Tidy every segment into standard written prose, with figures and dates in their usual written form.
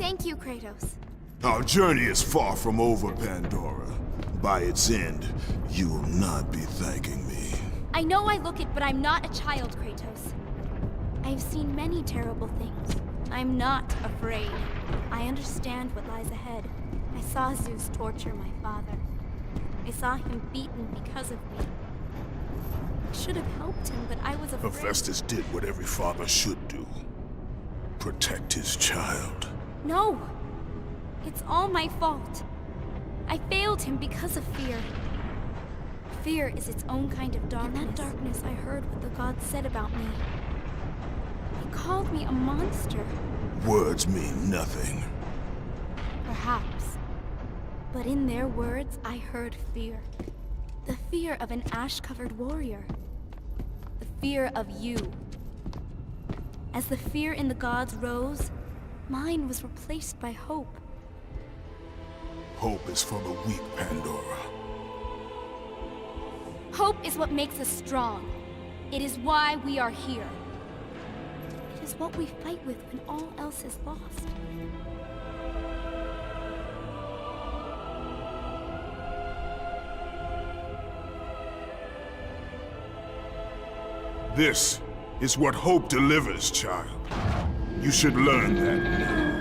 Thank you, Kratos. Our journey is far from over, Pandora. By its end, you will not be thanking me. I know I look it, but I'm not a child, Kratos. I've seen many terrible things. I'm not afraid. I understand what lies ahead. I saw Zeus torture my father. I saw him beaten because of me. I should have helped him, but I was afraid. Hephaestus did what every father should do. Protect his child. No! It's all my fault. I failed him because of fear. Fear is its own kind of darkness. In that darkness, I heard what the gods said about me. They called me a monster. Words mean nothing. Perhaps. But in their words, I heard fear. The fear of an ash-covered warrior. The fear of you. As the fear in the gods rose, mine was replaced by hope. Hope is for the weak, Pandora. Hope is what makes us strong. It is why we are here. It is what we fight with when all else is lost. This is what hope delivers, child. You should learn that now.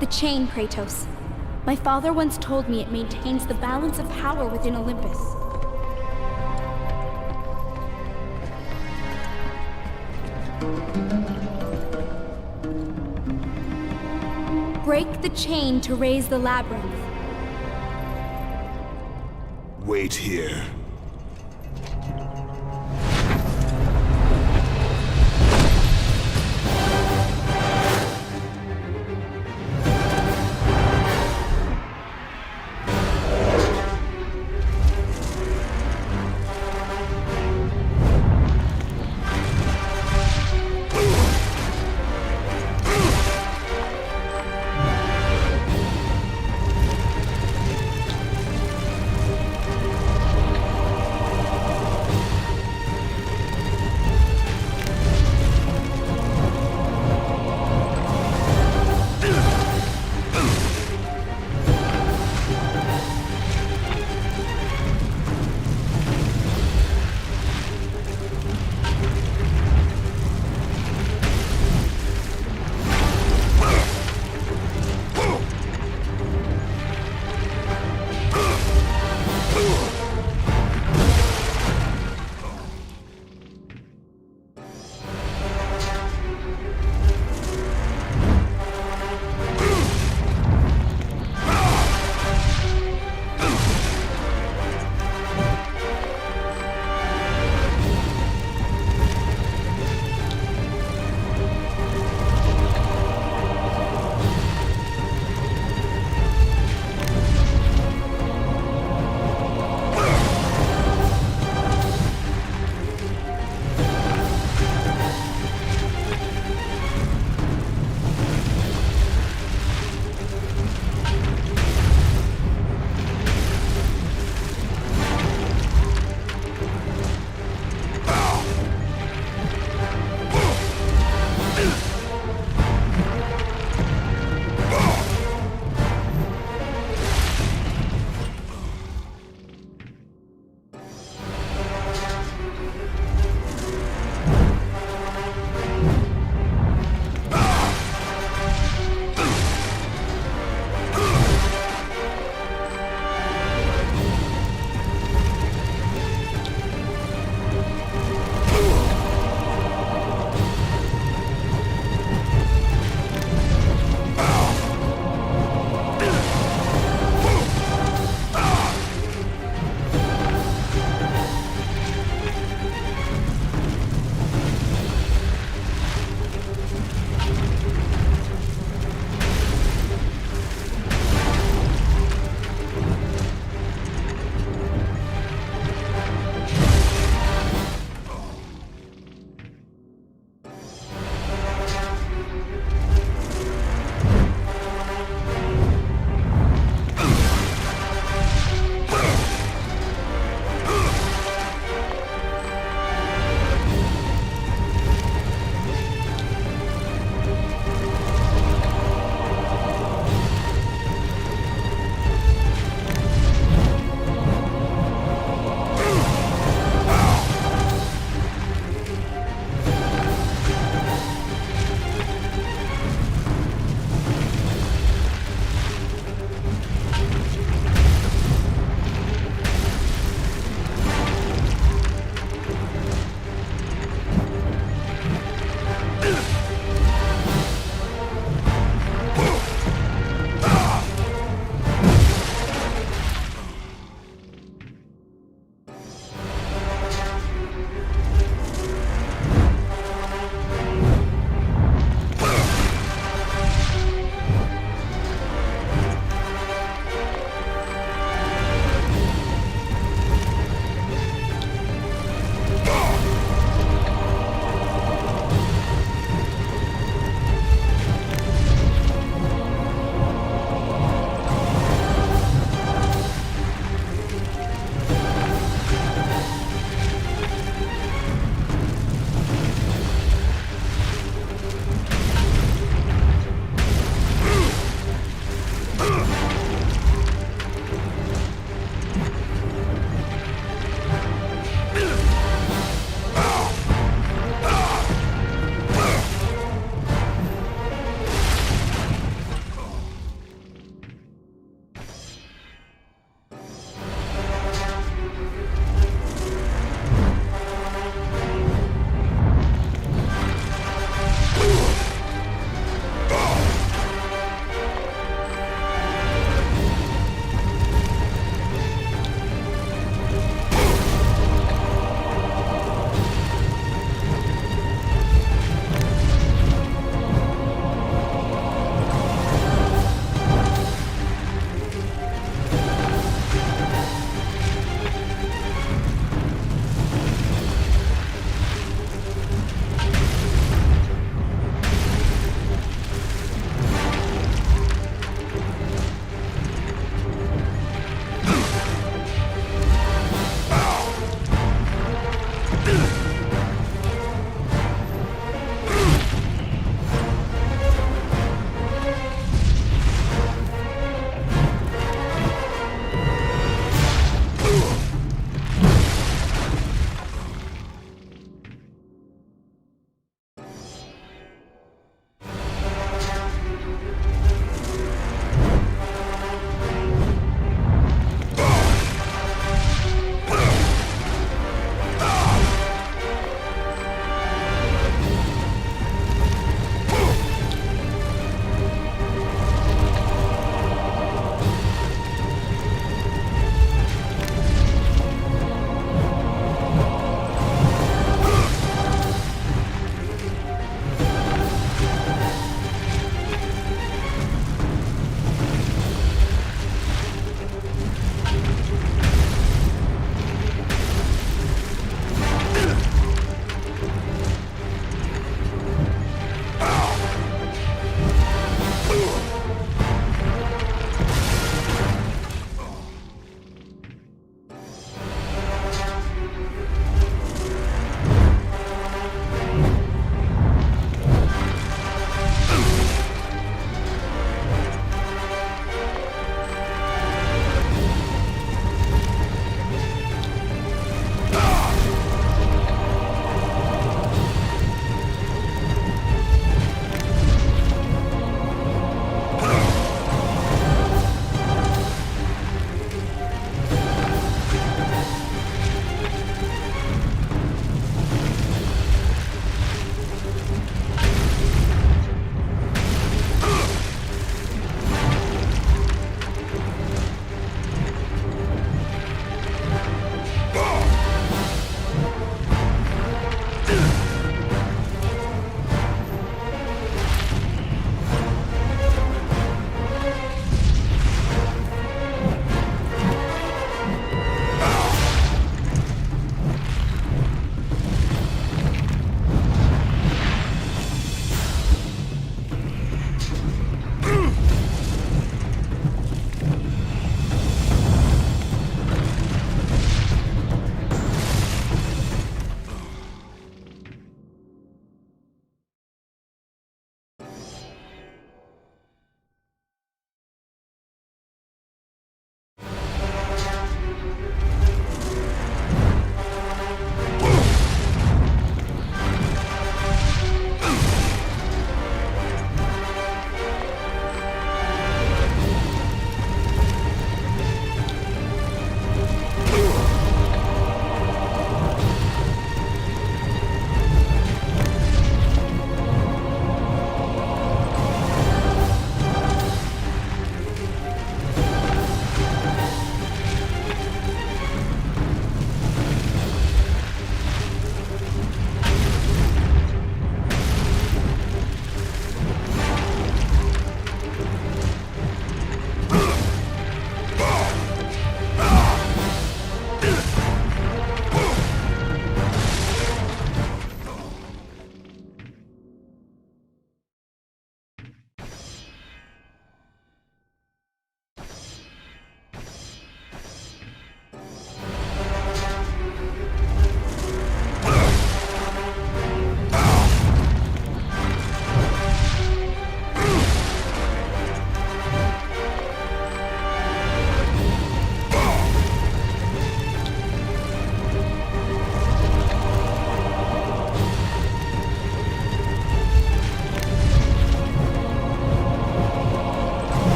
The chain, Kratos. My father once told me it maintains the balance of power within Olympus. Break the chain to raise the labyrinth. Wait here.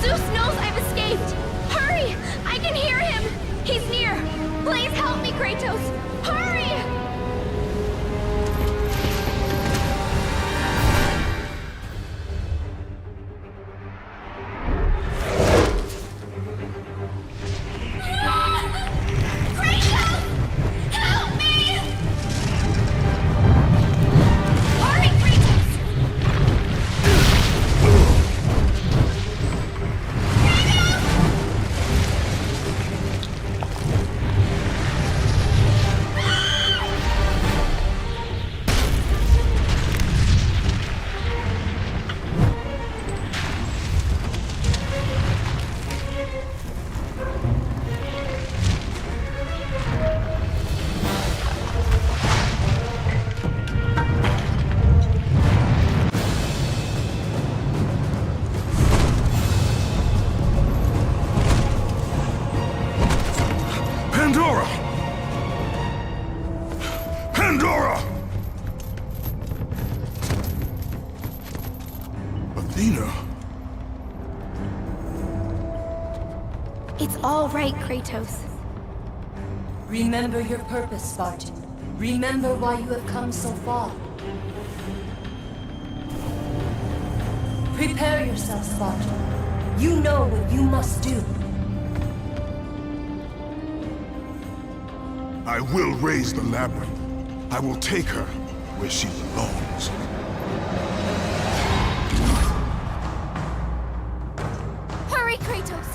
Zeus knows I've escaped! Hurry! I can hear him! He's near! Please help me, Kratos! Hurry! Kratos! Help me! Hurry, Kratos! Pandora! Pandora! Athena? It's all right, Kratos. Remember your purpose, Spartan. Remember why you have come so far. Prepare yourself, Spartan. You know what you must do. I will raise the labyrinth. I will take her where she belongs. Hurry, Kratos!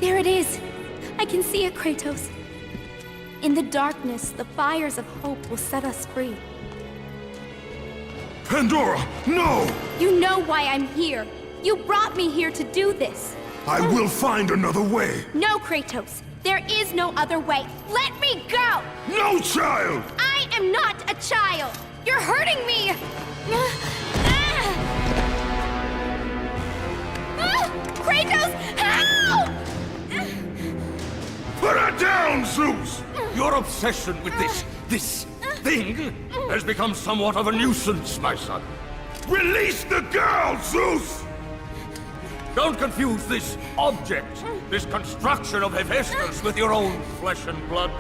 There it is! I can see it, Kratos. In the darkness, the fires of hope will set us free. Pandora, no! You know why I'm here. You brought me here to do this. I will find another way. No, Kratos. There is no other way. Let me go! No, child! I am not a child! You're hurting me! Kratos, help! Put her down, Zeus! Your obsession with this thing has become somewhat of a nuisance, my son. Release the girl, Zeus! Don't confuse this object, this construction of Hephaestus with your own flesh and blood.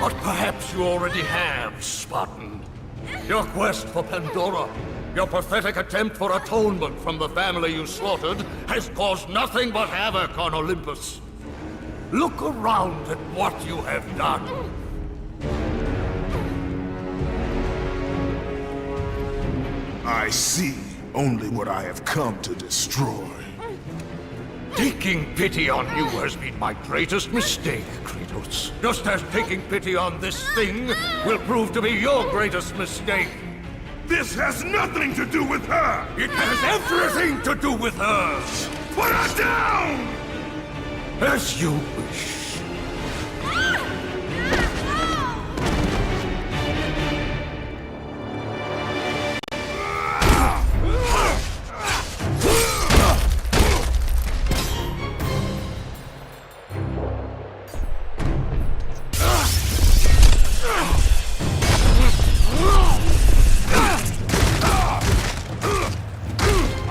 But perhaps you already have, Spartan. Your quest for Pandora, your pathetic attempt for atonement from the family you slaughtered, has caused nothing but havoc on Olympus. Look around at what you have done. I see only what I have come to destroy. Taking pity on you has been my greatest mistake, Kratos. Just as taking pity on this thing will prove to be your greatest mistake. This has nothing to do with her! It has everything to do with her! Put her down! As you wish.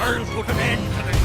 I'll put an end to this.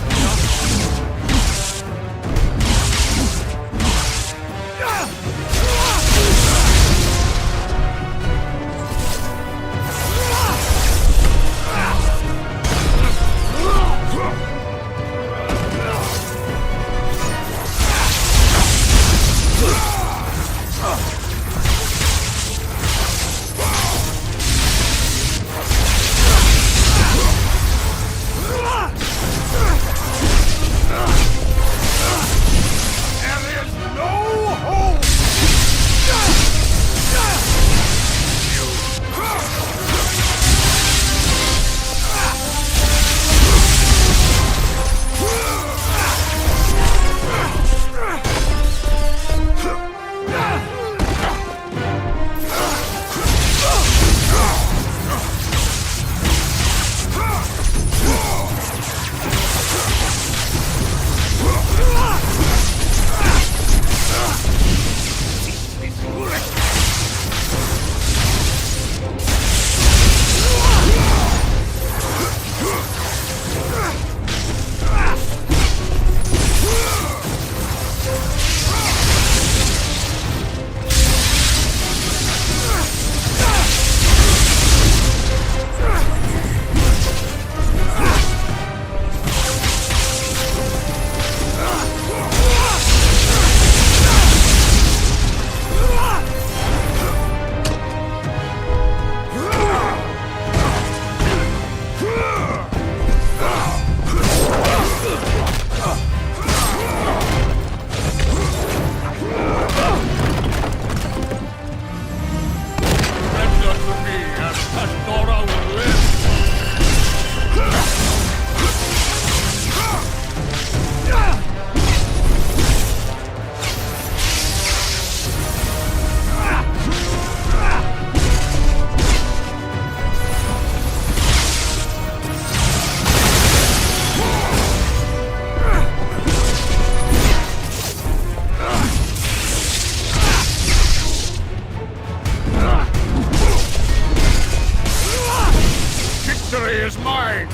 Is mine!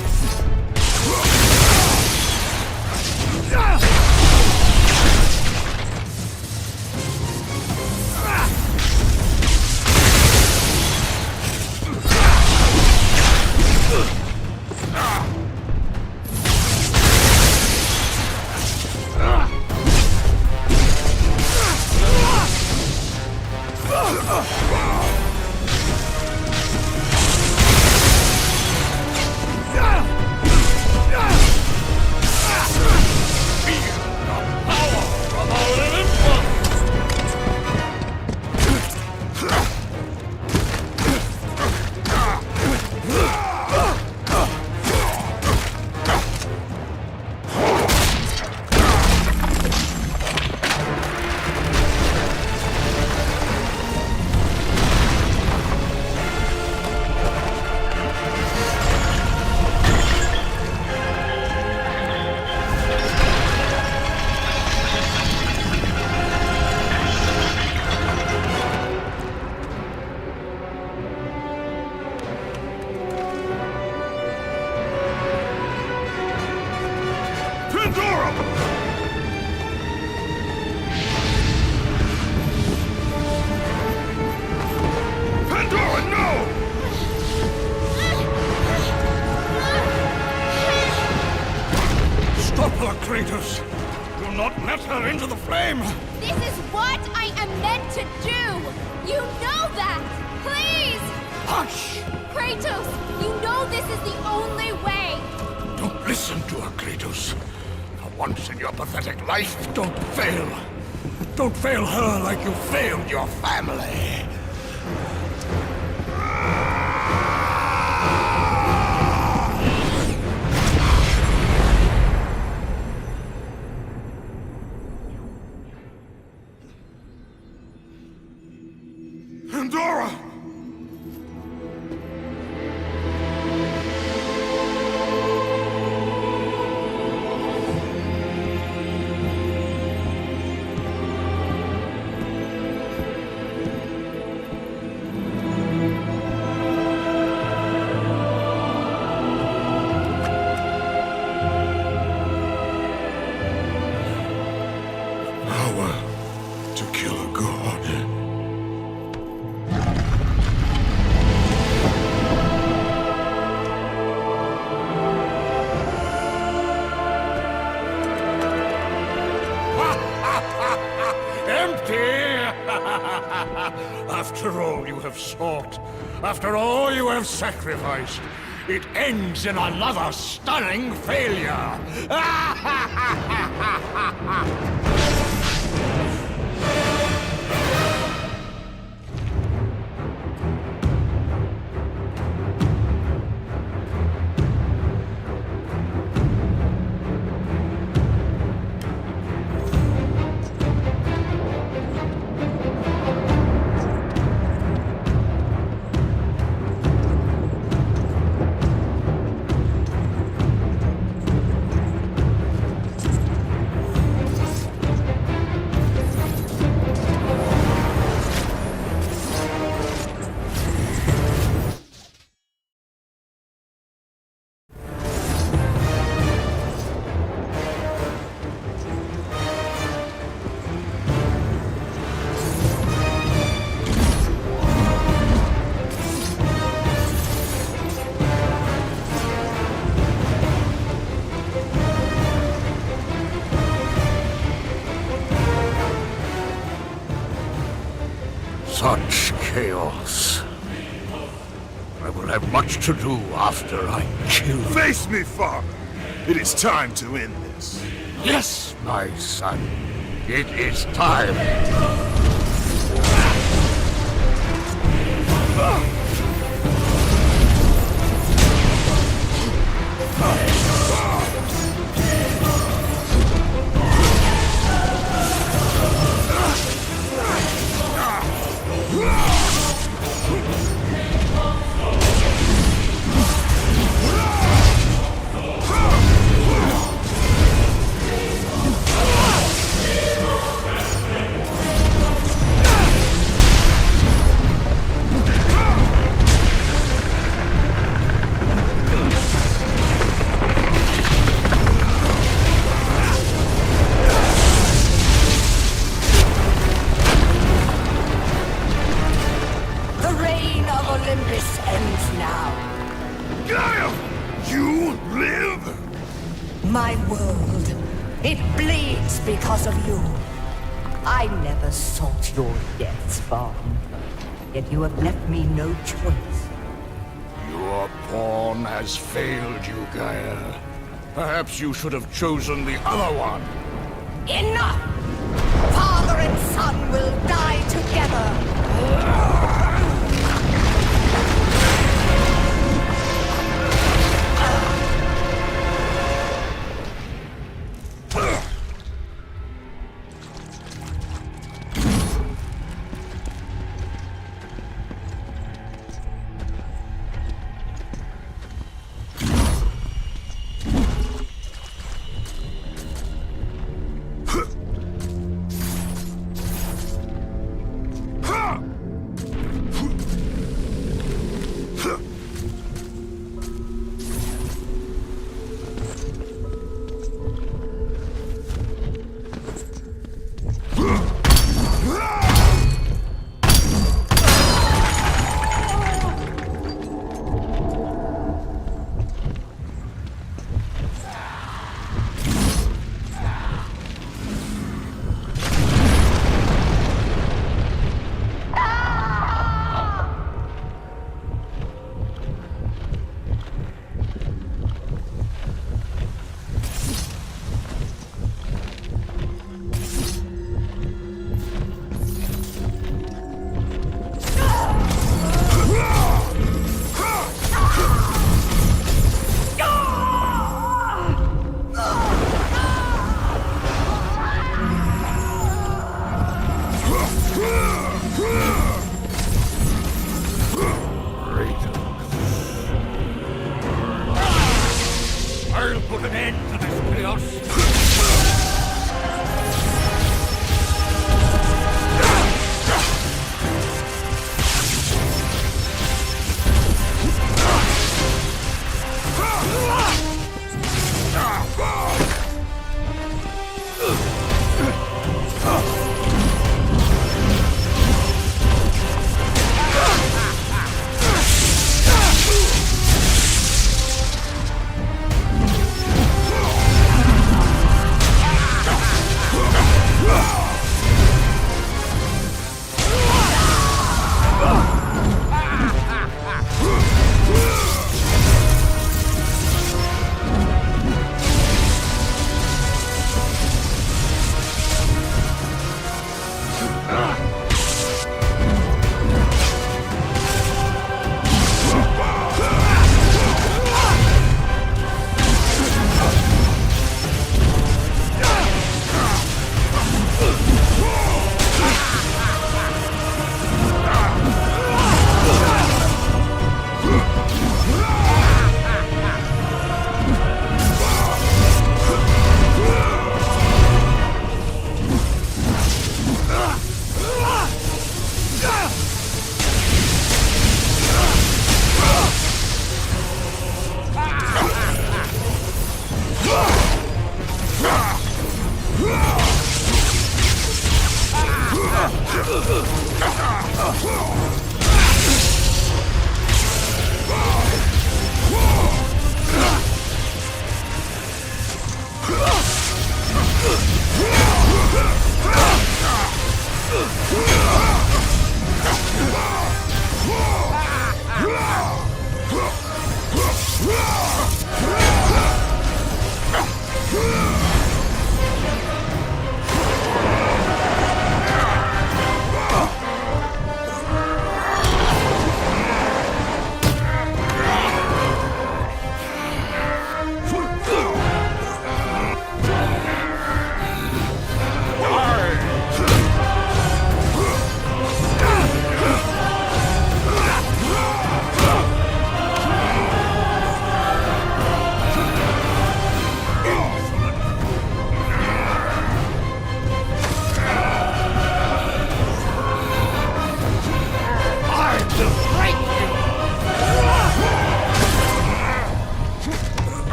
Kratos! Do not let her into the flame! This is what I am meant to do! You know that! Please! Hush! Kratos, you know this is the only way! Don't listen to her, Kratos. For once in your pathetic life, don't fail. Don't fail her like you failed your family. Pandora! Power to kill a god. Empty! After all you have sought, after all you have sacrificed, it ends in another stunning failure! Such chaos. I will have much to do after I kill you. Face me, father! It is time to end this. Yes, my son. It is time. The reign of Olympus ends now. Gaia! You live? My world, it bleeds because of you. I never sought your death, Spartan. Yet you have left me no choice. Your pawn has failed you, Gaia. Perhaps you should have chosen the other one. Enough! Father and son will die together.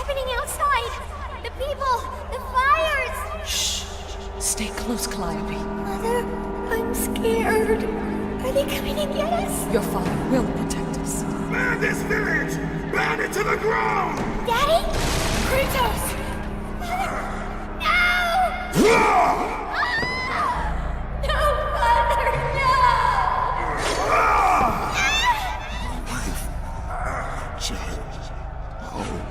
happening outside? The people, the fires! Shh. Stay close, Calliope. Mother, I'm scared. Are they coming to get us? Your father will protect us. Burn this village! Burn it to the ground! Daddy? Kratos! No! No, Father, Wife. Child. Oh.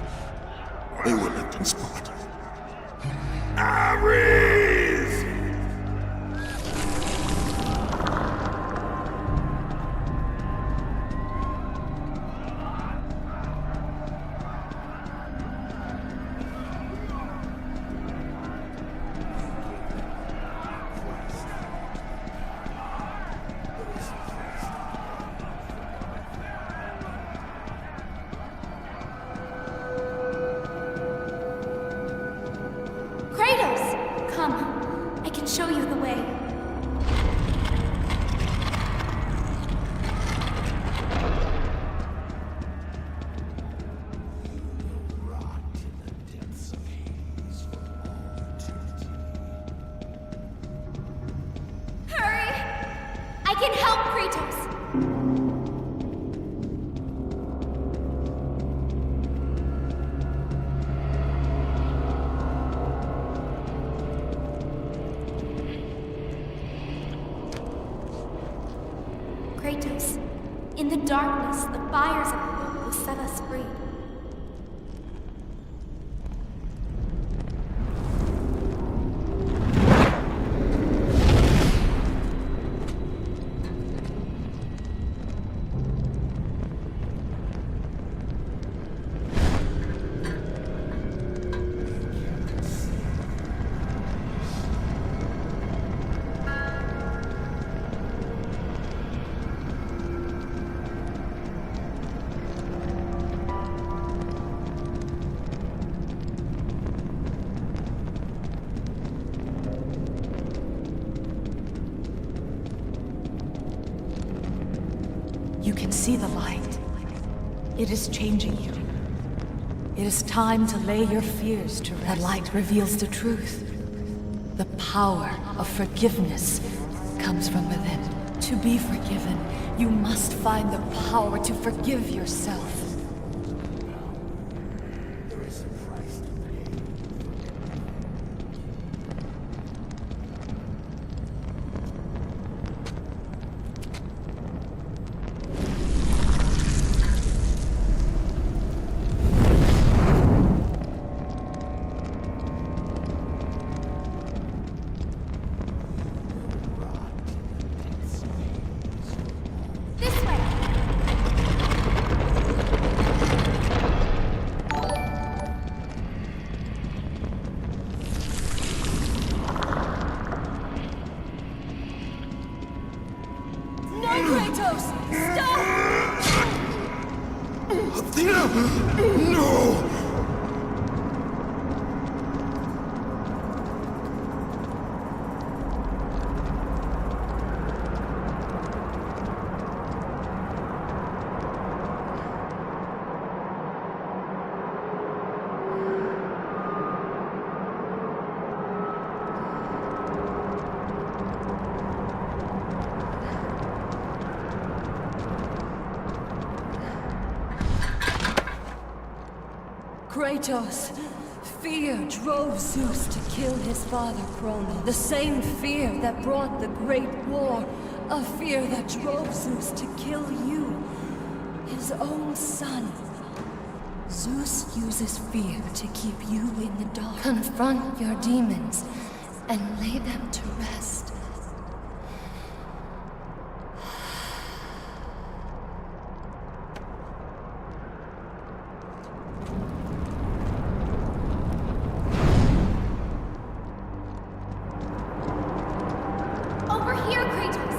They were left in Sparta. Ares! Kratos! Come. I can show you the way. Hurry! I can help Kratos! Kratos, in the darkness, the fires of hope will set us free. You can see the light. It is changing you. It is time to lay your fears to rest. That light reveals the truth. The power of forgiveness comes from within. To be forgiven, you must find the power to forgive yourself. This way! No, Kratos! Stop! Athena! No! Kratos, fear drove Zeus to kill his father Cronos. The same fear that brought the Great War. A fear that drove Zeus to kill you, his own son. Zeus uses fear to keep you in the dark. Confront your demons and lay them to rest. Over here, Kratos!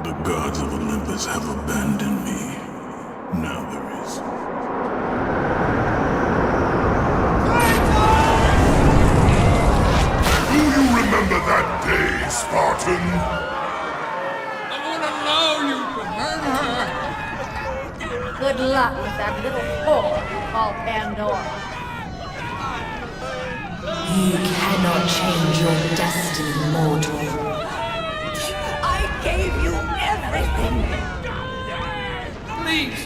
The gods of Olympus have abandoned me. Good luck with that little whore called Pandora. You cannot change your destiny, mortal. I gave you everything! Please,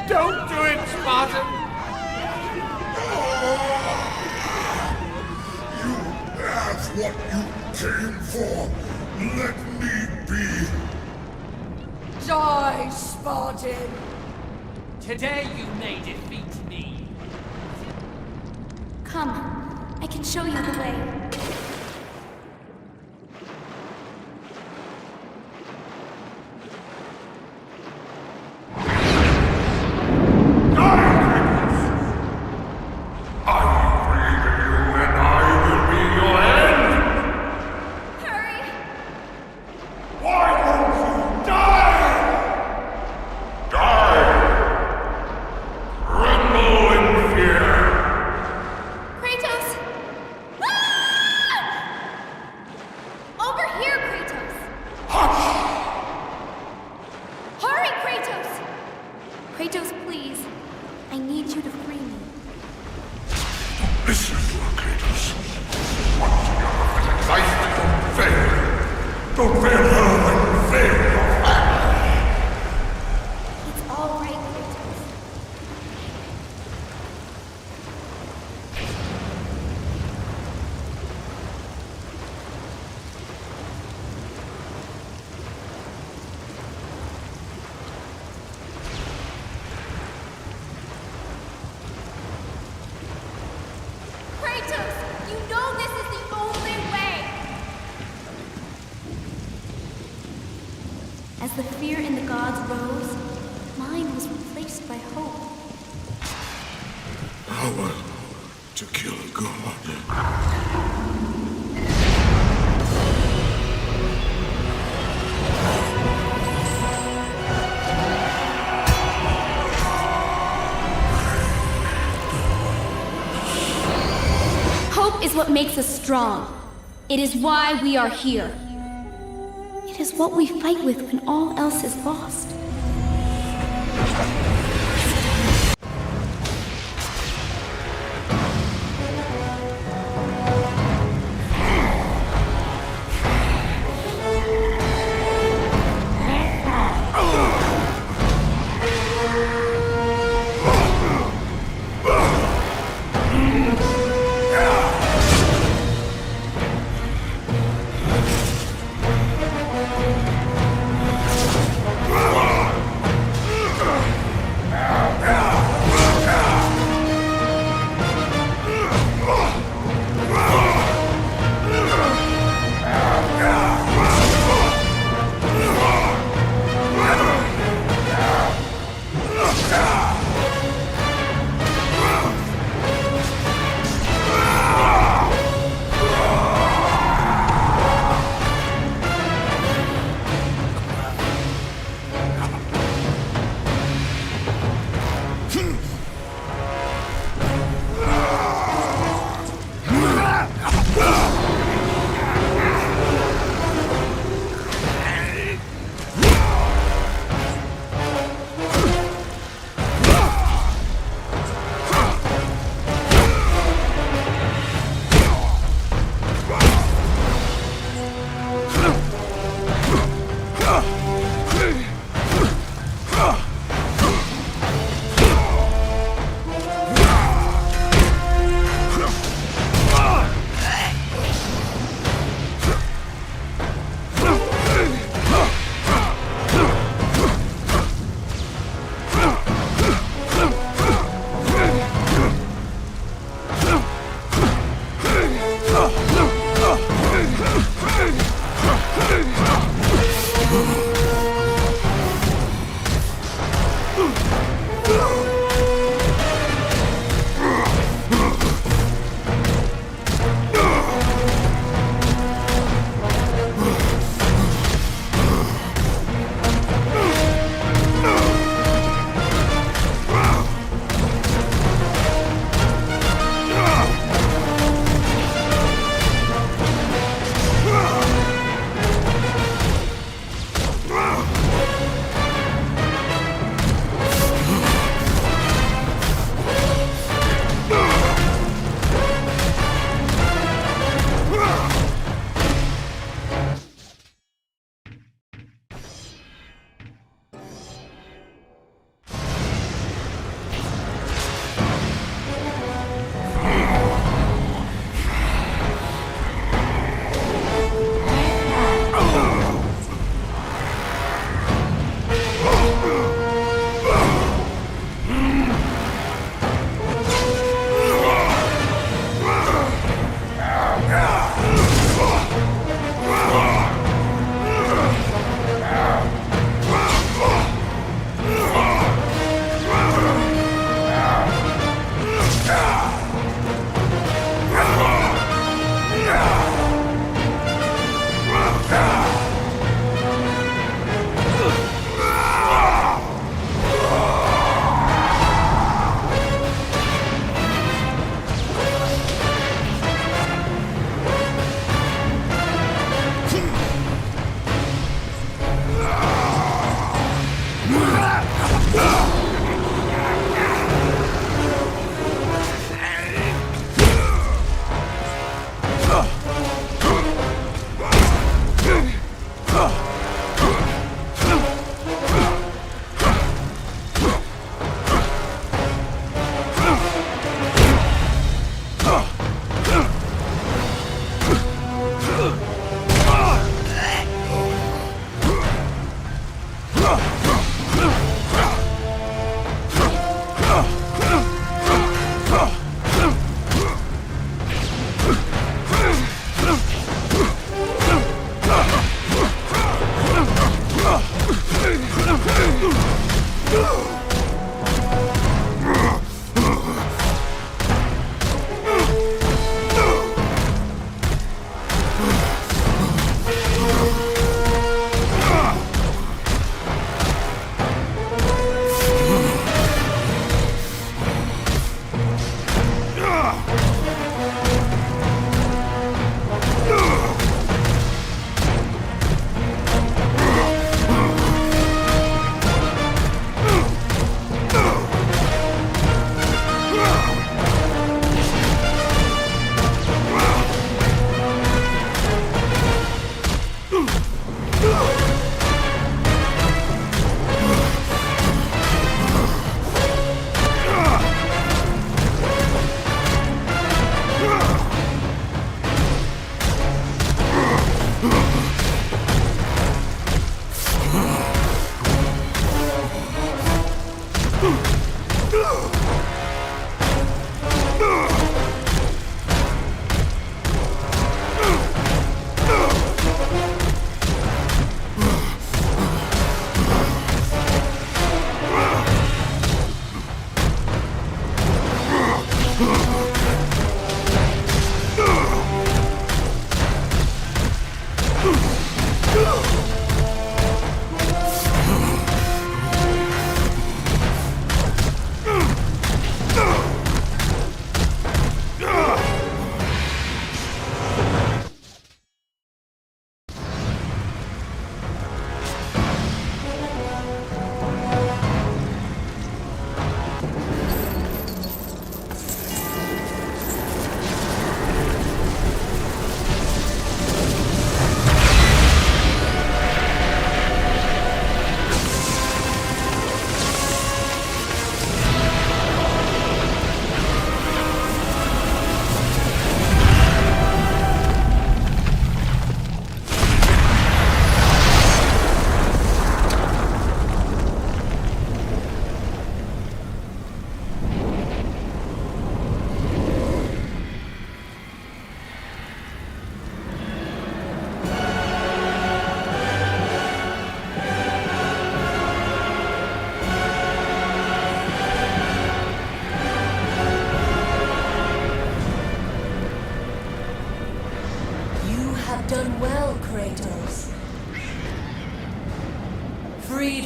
don't do it, Spartan! Have what you came for. Let me be. Die, Spartan! Today you may defeat me. Come, I can show you the way. Kratos, please. I need you to free me. Listen to her, Kratos. Once in your prophetic life, don't fail. Don't fail her when you fail your family. It's all right, Kratos. Kratos, you know this is the only way! As the fear in the gods rose, mine was replaced by hope. Power to kill a god. Hope is what makes us strong. It is why we are here. It is what we fight with when all else is lost.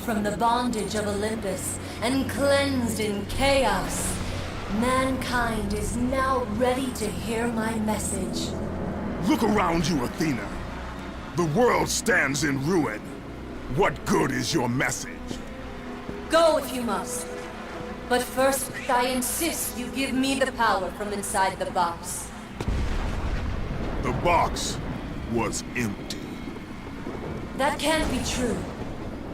from the bondage of Olympus and cleansed in chaos, mankind is now ready to hear my message. Look around you, Athena. The world stands in ruin. What good is your message? Go if you must. But first, I insist you give me the power from inside the box. The box was empty. That can't be true.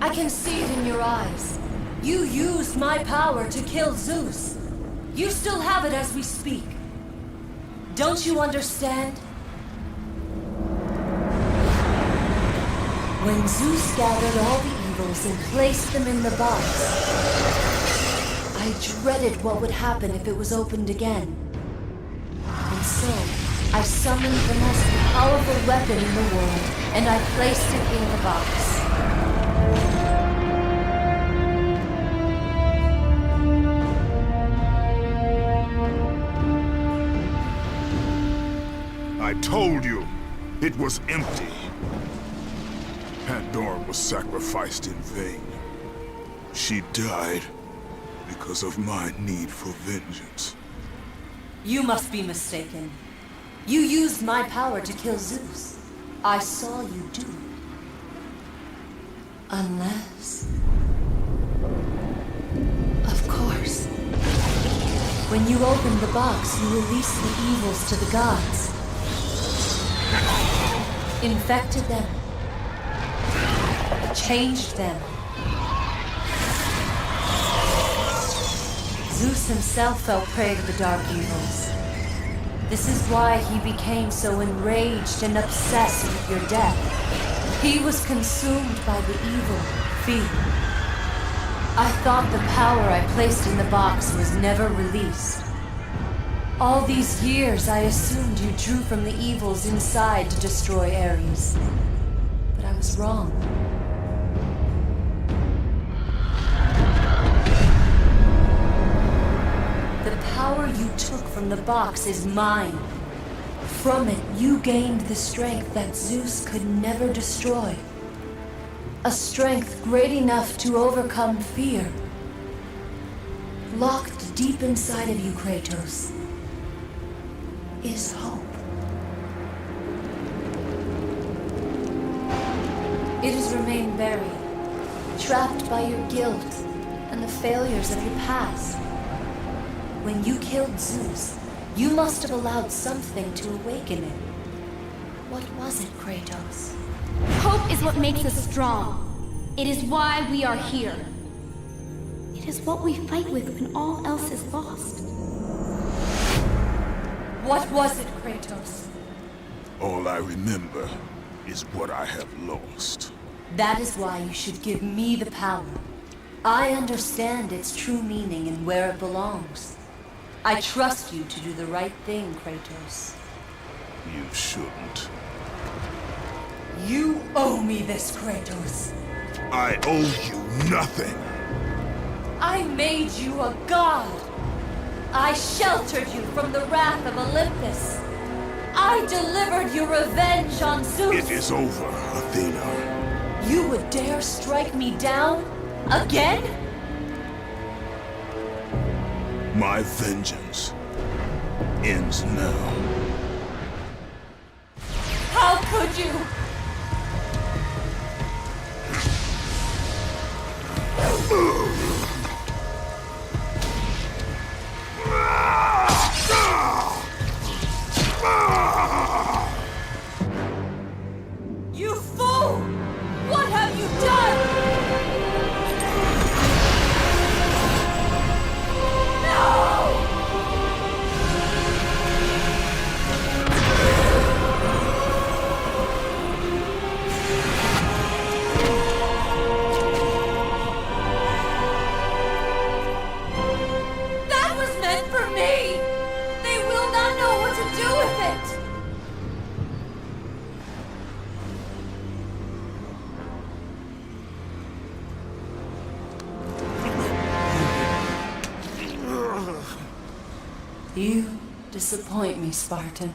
I can see it in your eyes. You used my power to kill Zeus. You still have it as we speak. Don't you understand? When Zeus gathered all the evils and placed them in the box, I dreaded what would happen if it was opened again. And so, I summoned the most powerful weapon in the world, and I placed it in the box. I told you, it was empty. Pandora was sacrificed in vain. She died because of my need for vengeance. You must be mistaken. You used my power to kill Zeus. I saw you do it. Unless... Of course. When you opened the box, you released the evils to the gods. Infected them. Changed them. Zeus himself fell prey to the dark evils. This is why he became so enraged and obsessed with your death. He was consumed by the evil, fear. I thought the power I placed in the box was never released. All these years I assumed you drew from the evils inside to destroy Ares. But I was wrong. The power you took from the box is mine. From it, you gained the strength that Zeus could never destroy. A strength great enough to overcome fear. Locked deep inside of you, Kratos, is hope. It has remained buried, trapped by your guilt and the failures of your past. When you killed Zeus, you must have allowed something to awaken it. What was it, Kratos? Hope is what makes us strong. It is why we are here. It is what we fight with when all else is lost. What was it, Kratos? All I remember is what I have lost. That is why you should give me the power. I understand its true meaning and where it belongs. I trust you to do the right thing, Kratos. You shouldn't. You owe me this, Kratos. I owe you nothing. I made you a god. I sheltered you from the wrath of Olympus. I delivered your revenge on Zeus. It is over, Athena. You would dare strike me down? Again? My vengeance ends now. How could you? You fool! What have you done? That was meant for me! They will not know what to do with it! You disappoint me, Spartan.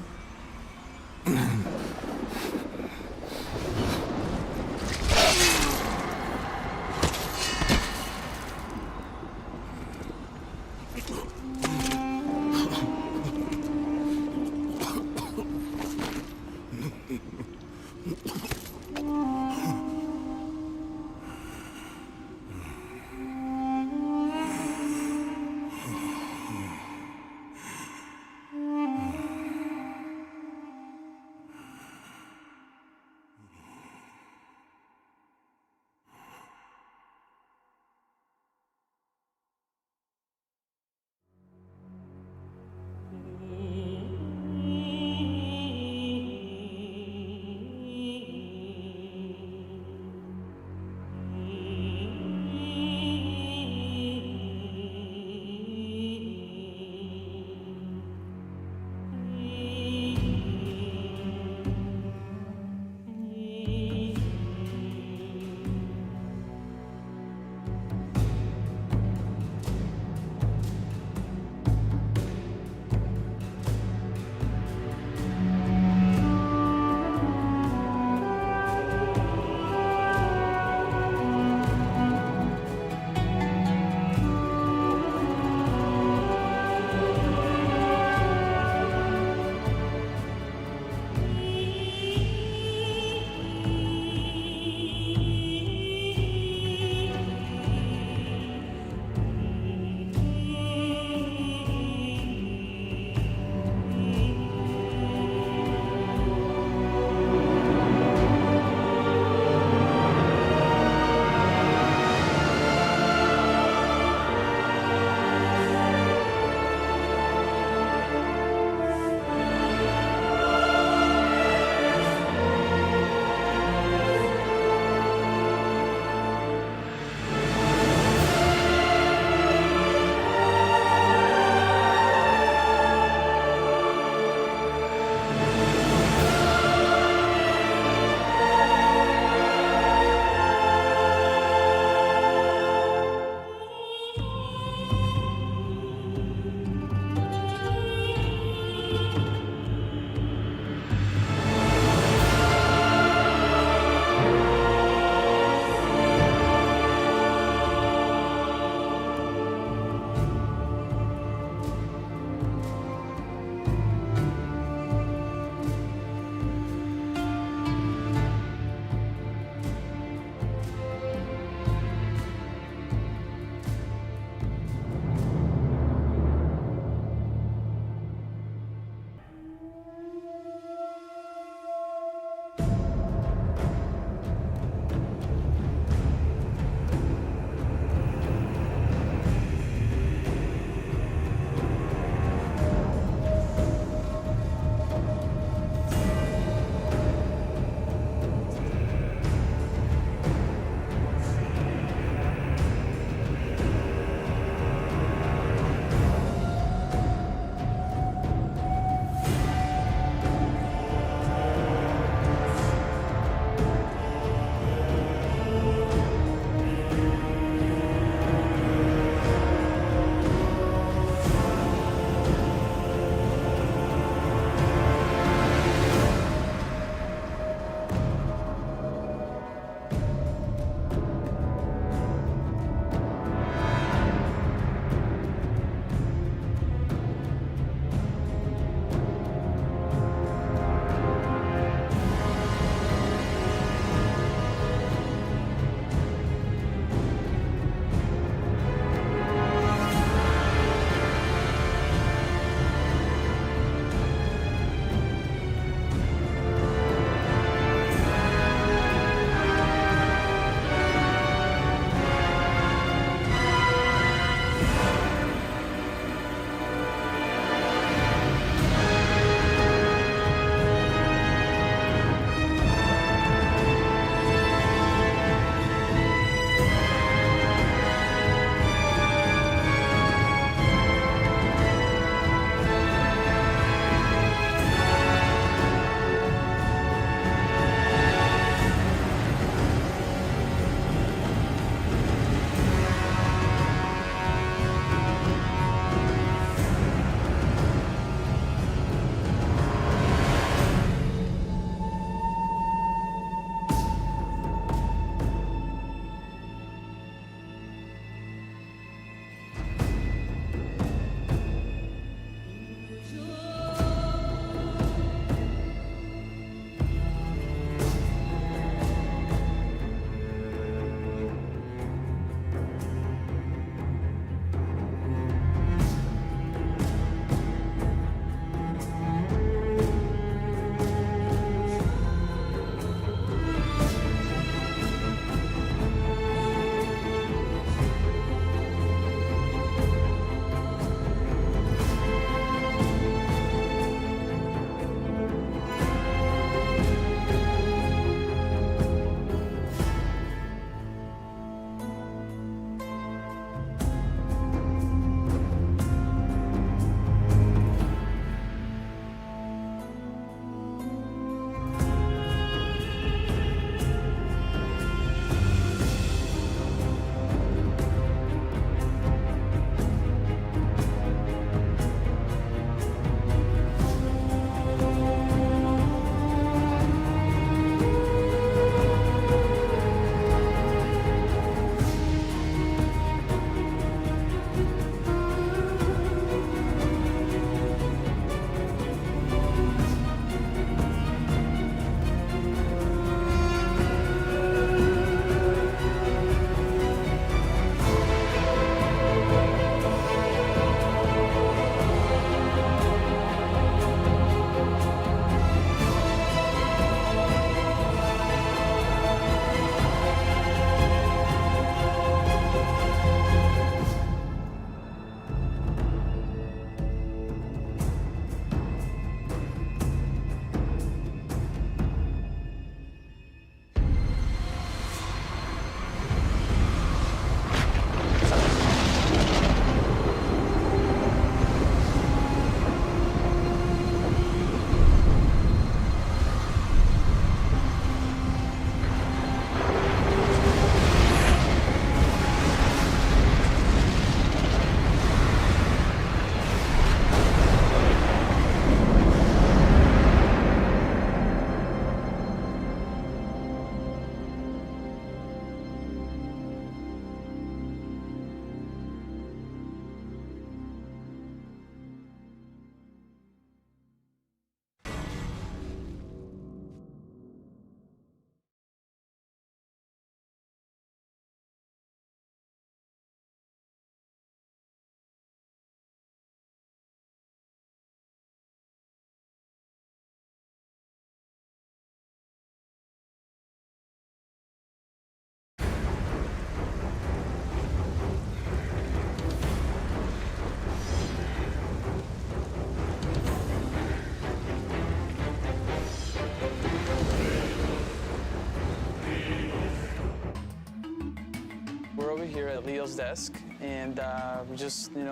Leo's desk, and we just, you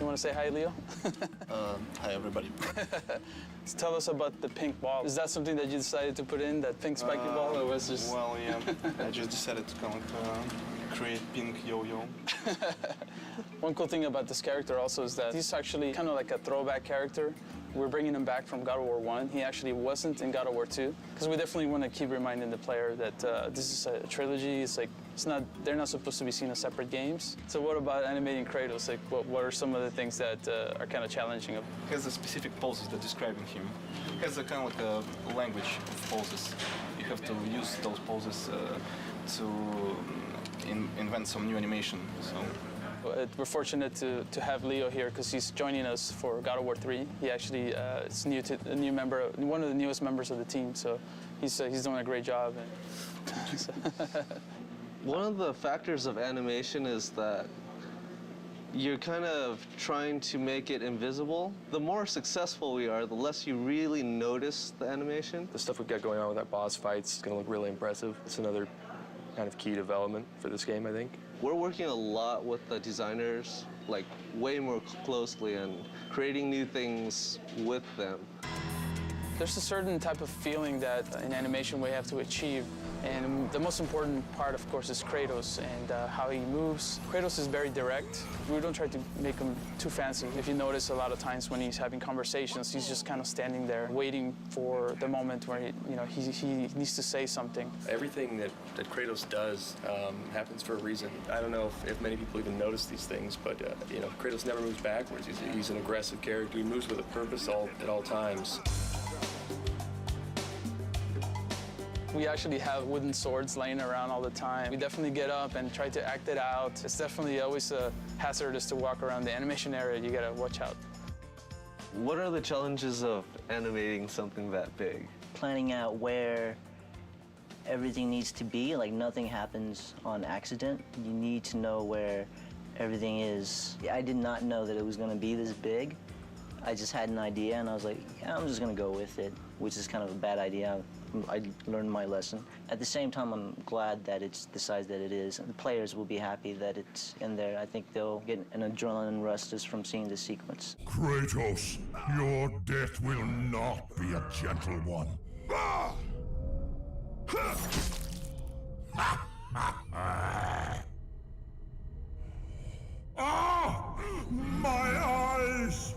want to say hi, Leo? Hi, everybody. So tell us about the pink ball. Is that something that you decided to put in, that pink spiky ball, or was just... Well, yeah, I just decided to kind of create pink yo-yo. One cool thing about this character also is that he's actually kind of like a throwback character. We're bringing him back from God of War 1. He actually wasn't in God of War 2, because we definitely want to keep reminding the player that this is a trilogy. It's like, they're not supposed to be seen as separate games. So what about animating Kratos? Like, what are some of the things that are kind of challenging? He has a specific poses that describing him. He has a kind of like a language of poses. You have to use those poses to invent some new animation. So. We're fortunate to have Leo here because he's joining us for God of War 3. He actually is a new member, one of the newest members of the team. So he's doing a great job. One of the factors of animation is that you're kind of trying to make it invisible. The more successful we are, the less you really notice the animation. The stuff we've got going on with our boss fights is going to look really impressive. It's another kind of key development for this game, I think. We're working a lot with the designers, like way more closely, and creating new things with them. There's a certain type of feeling that in animation we have to achieve. And the most important part, of course, is Kratos and how he moves. Kratos is very direct. We don't try to make him too fancy. If you notice, a lot of times when he's having conversations, he's just kind of standing there waiting for the moment where he needs to say something. Everything that Kratos does happens for a reason. I don't know if many people even notice these things, but Kratos never moves backwards. He's an aggressive character. He moves with a purpose at all times. We actually have wooden swords laying around all the time. We definitely get up and try to act it out. It's definitely always hazardous to walk around the animation area. You gotta watch out. What are the challenges of animating something that big? Planning out where everything needs to be, like nothing happens on accident. You need to know where everything is. I did not know that it was gonna be this big. I just had an idea and I was like, yeah, I'm just gonna go with it, which is kind of a bad idea. I learned my lesson. At the same time, I'm glad that it's the size that it is. The players will be happy that it's in there. I think they'll get an adrenaline rush just from seeing the sequence. Kratos, your death will not be a gentle one. Ah! Ah! My eyes!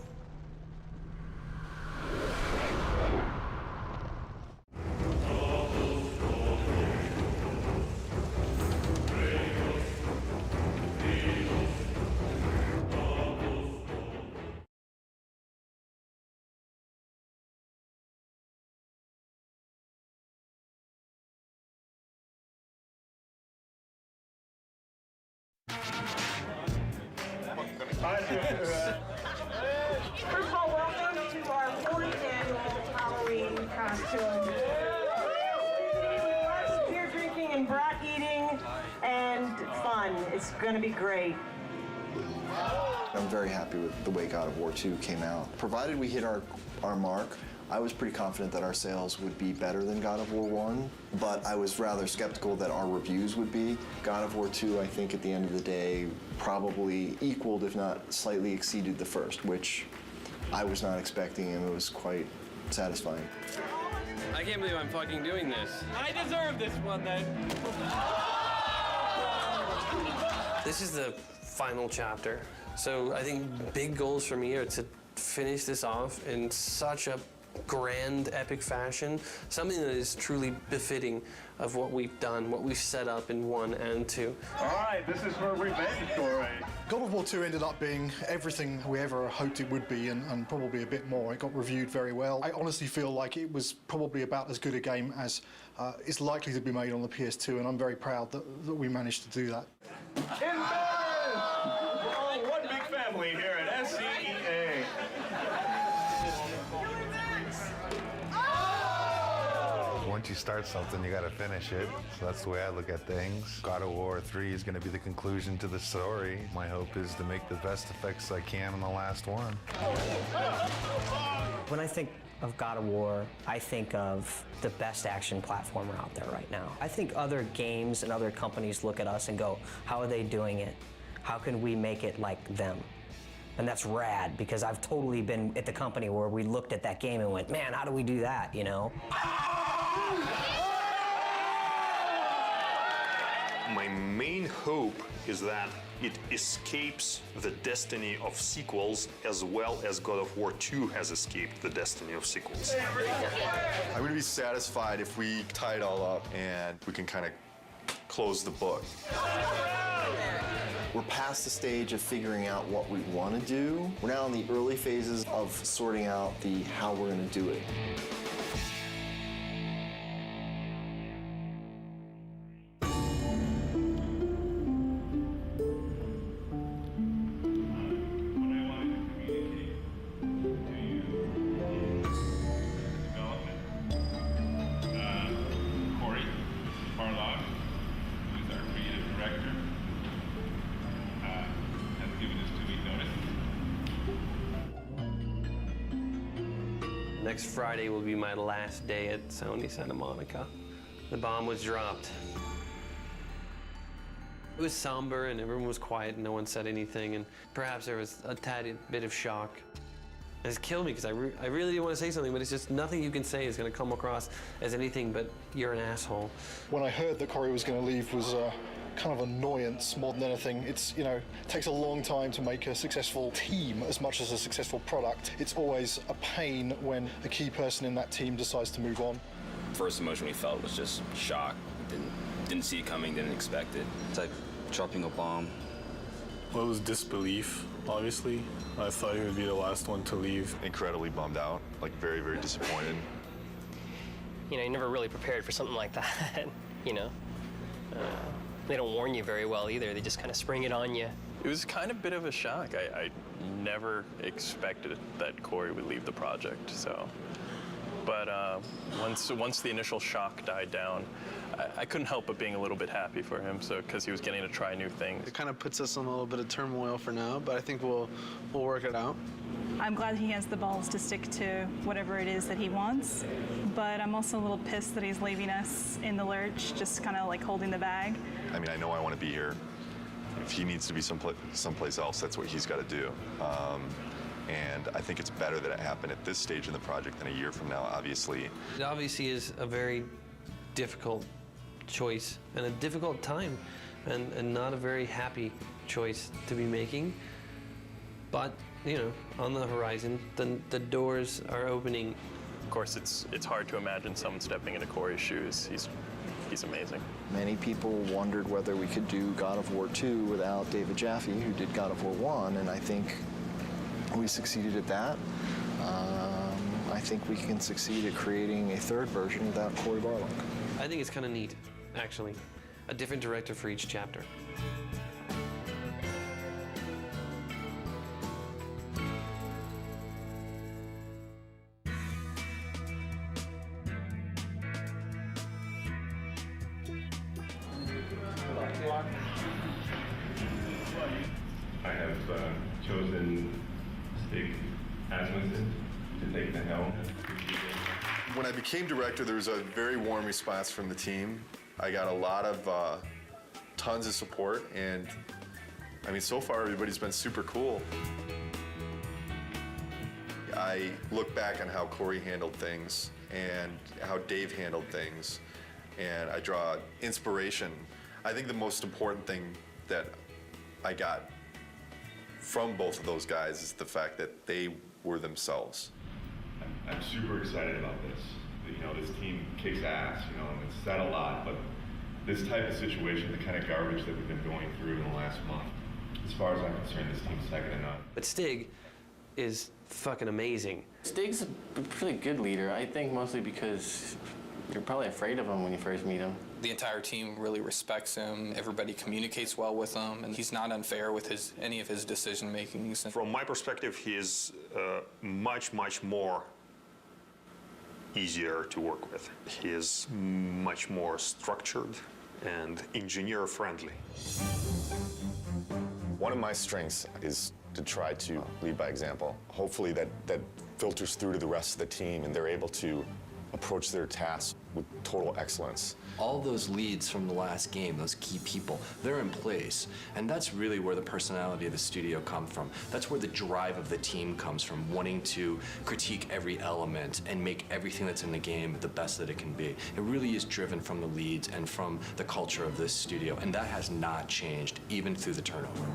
First of all, welcome to our 4th annual Halloween costume. Lots of beer drinking and brat eating and fun. It's going to be great. I'm very happy with the way God of War 2 came out. Provided we hit our mark, I was pretty confident that our sales would be better than God of War 1, but I was rather skeptical that our reviews would be. God of War 2, I think at the end of the day, probably equaled, if not slightly exceeded the first, which I was not expecting, and it was quite satisfying. I can't believe I'm fucking doing this. I deserve this one then. This is the final chapter. So I think big goals for me are to finish this off in such a grand, epic fashion, something that is truly befitting of what we've done, what we've set up in 1 and 2. All right, this is for a revenge story. God of War 2 ended up being everything we ever hoped it would be, and probably a bit more. It got reviewed very well. I honestly feel like it was probably about as good a game as is likely to be made on the PS2, and I'm very proud that we managed to do that. Oh, one big family here at SCEA. Once you start something, you gotta finish it. So that's the way I look at things. God of War 3 is gonna be the conclusion to the story. My hope is to make the best effects I can on the last one. When I think of God of War, I think of the best action platformer out there right now. I think other games and other companies look at us and go, how are they doing it? How can we make it like them? And that's rad, because I've totally been at the company where we looked at that game and went, man, how do we do that, you know? My main hope is that it escapes the destiny of sequels as well as God of War 2 has escaped the destiny of sequels. I'm going to be satisfied if we tie it all up and we can kind of close the book. We're past the stage of figuring out what we want to do. We're now in the early phases of sorting out the how we're going to do it. Next Friday will be my last day at Sony Santa Monica. The bomb was dropped. It was somber and everyone was quiet and no one said anything, and perhaps there was a tad bit of shock. It's killed me because I really didn't want to say something, but it's just nothing you can say is going to come across as anything but you're an asshole. When I heard that Corey was going to leave was kind of annoyance more than anything. It's, you know, it takes a long time to make a successful team as much as a successful product. It's always a pain when a key person in that team decides to move on. First emotion we felt was just shock. Didn't see it coming, didn't expect it. It's like dropping a bomb. Well, it was disbelief, obviously. I thought he would be the last one to leave. Incredibly bummed out, like very, very disappointed. You know, you're never really prepared for something like that, you know? They don't warn you very well either. They just kind of spring it on you. It was kind of a bit of a shock. I never expected that Corey would leave the project, so. But once the initial shock died down, I couldn't help but being a little bit happy for him, so because he was getting to try new things. It kind of puts us in a little bit of turmoil for now, but I think we'll work it out. I'm glad he has the balls to stick to whatever it is that he wants, but I'm also a little pissed that he's leaving us in the lurch, just kind of like holding the bag. I mean, I know I want to be here. If he needs to be someplace else, that's what he's got to do. And I think it's better that it happened at this stage in the project than a year from now, obviously. It obviously is a very difficult choice and a difficult time and not a very happy choice to be making. But, you know, on the horizon, the doors are opening. Of course, it's hard to imagine someone stepping into Corey's shoes. He's amazing. Many people wondered whether we could do God of War 2 without David Jaffe, who did God of War 1, and I think we succeeded at that. I think we can succeed at creating a third version without Cory Barlog. I think it's kind of neat, actually. A different director for each chapter. I have chosen Stig Asmussen to take the helm. When I became director, there was a very warm response from the team. I got a lot of tons of support, and I mean, so far everybody's been super cool. I look back on how Corey handled things and how Dave handled things, and I draw inspiration. I think the most important thing that I got from both of those guys is the fact that they were themselves. I'm super excited about this. You know, this team kicks ass, you know, and it's said a lot, but this type of situation, the kind of garbage that we've been going through in the last month, as far as I'm concerned, this team's second to none. But Stig is fucking amazing. Stig's a pretty good leader, I think mostly because you're probably afraid of him when you first meet him. The entire team really respects him. Everybody communicates well with him, and he's not unfair with any of his decision makings. From my perspective, he is much more easier to work with. He is much more structured and engineer friendly. One of my strengths is to try to lead by example. Hopefully that filters through to the rest of the team and they're able to approach their tasks with total excellence. All those leads from the last game, those key people, they're in place. And that's really where the personality of the studio comes from. That's where the drive of the team comes from, wanting to critique every element and make everything that's in the game the best that it can be. It really is driven from the leads and from the culture of this studio, and that has not changed, even through the turnover.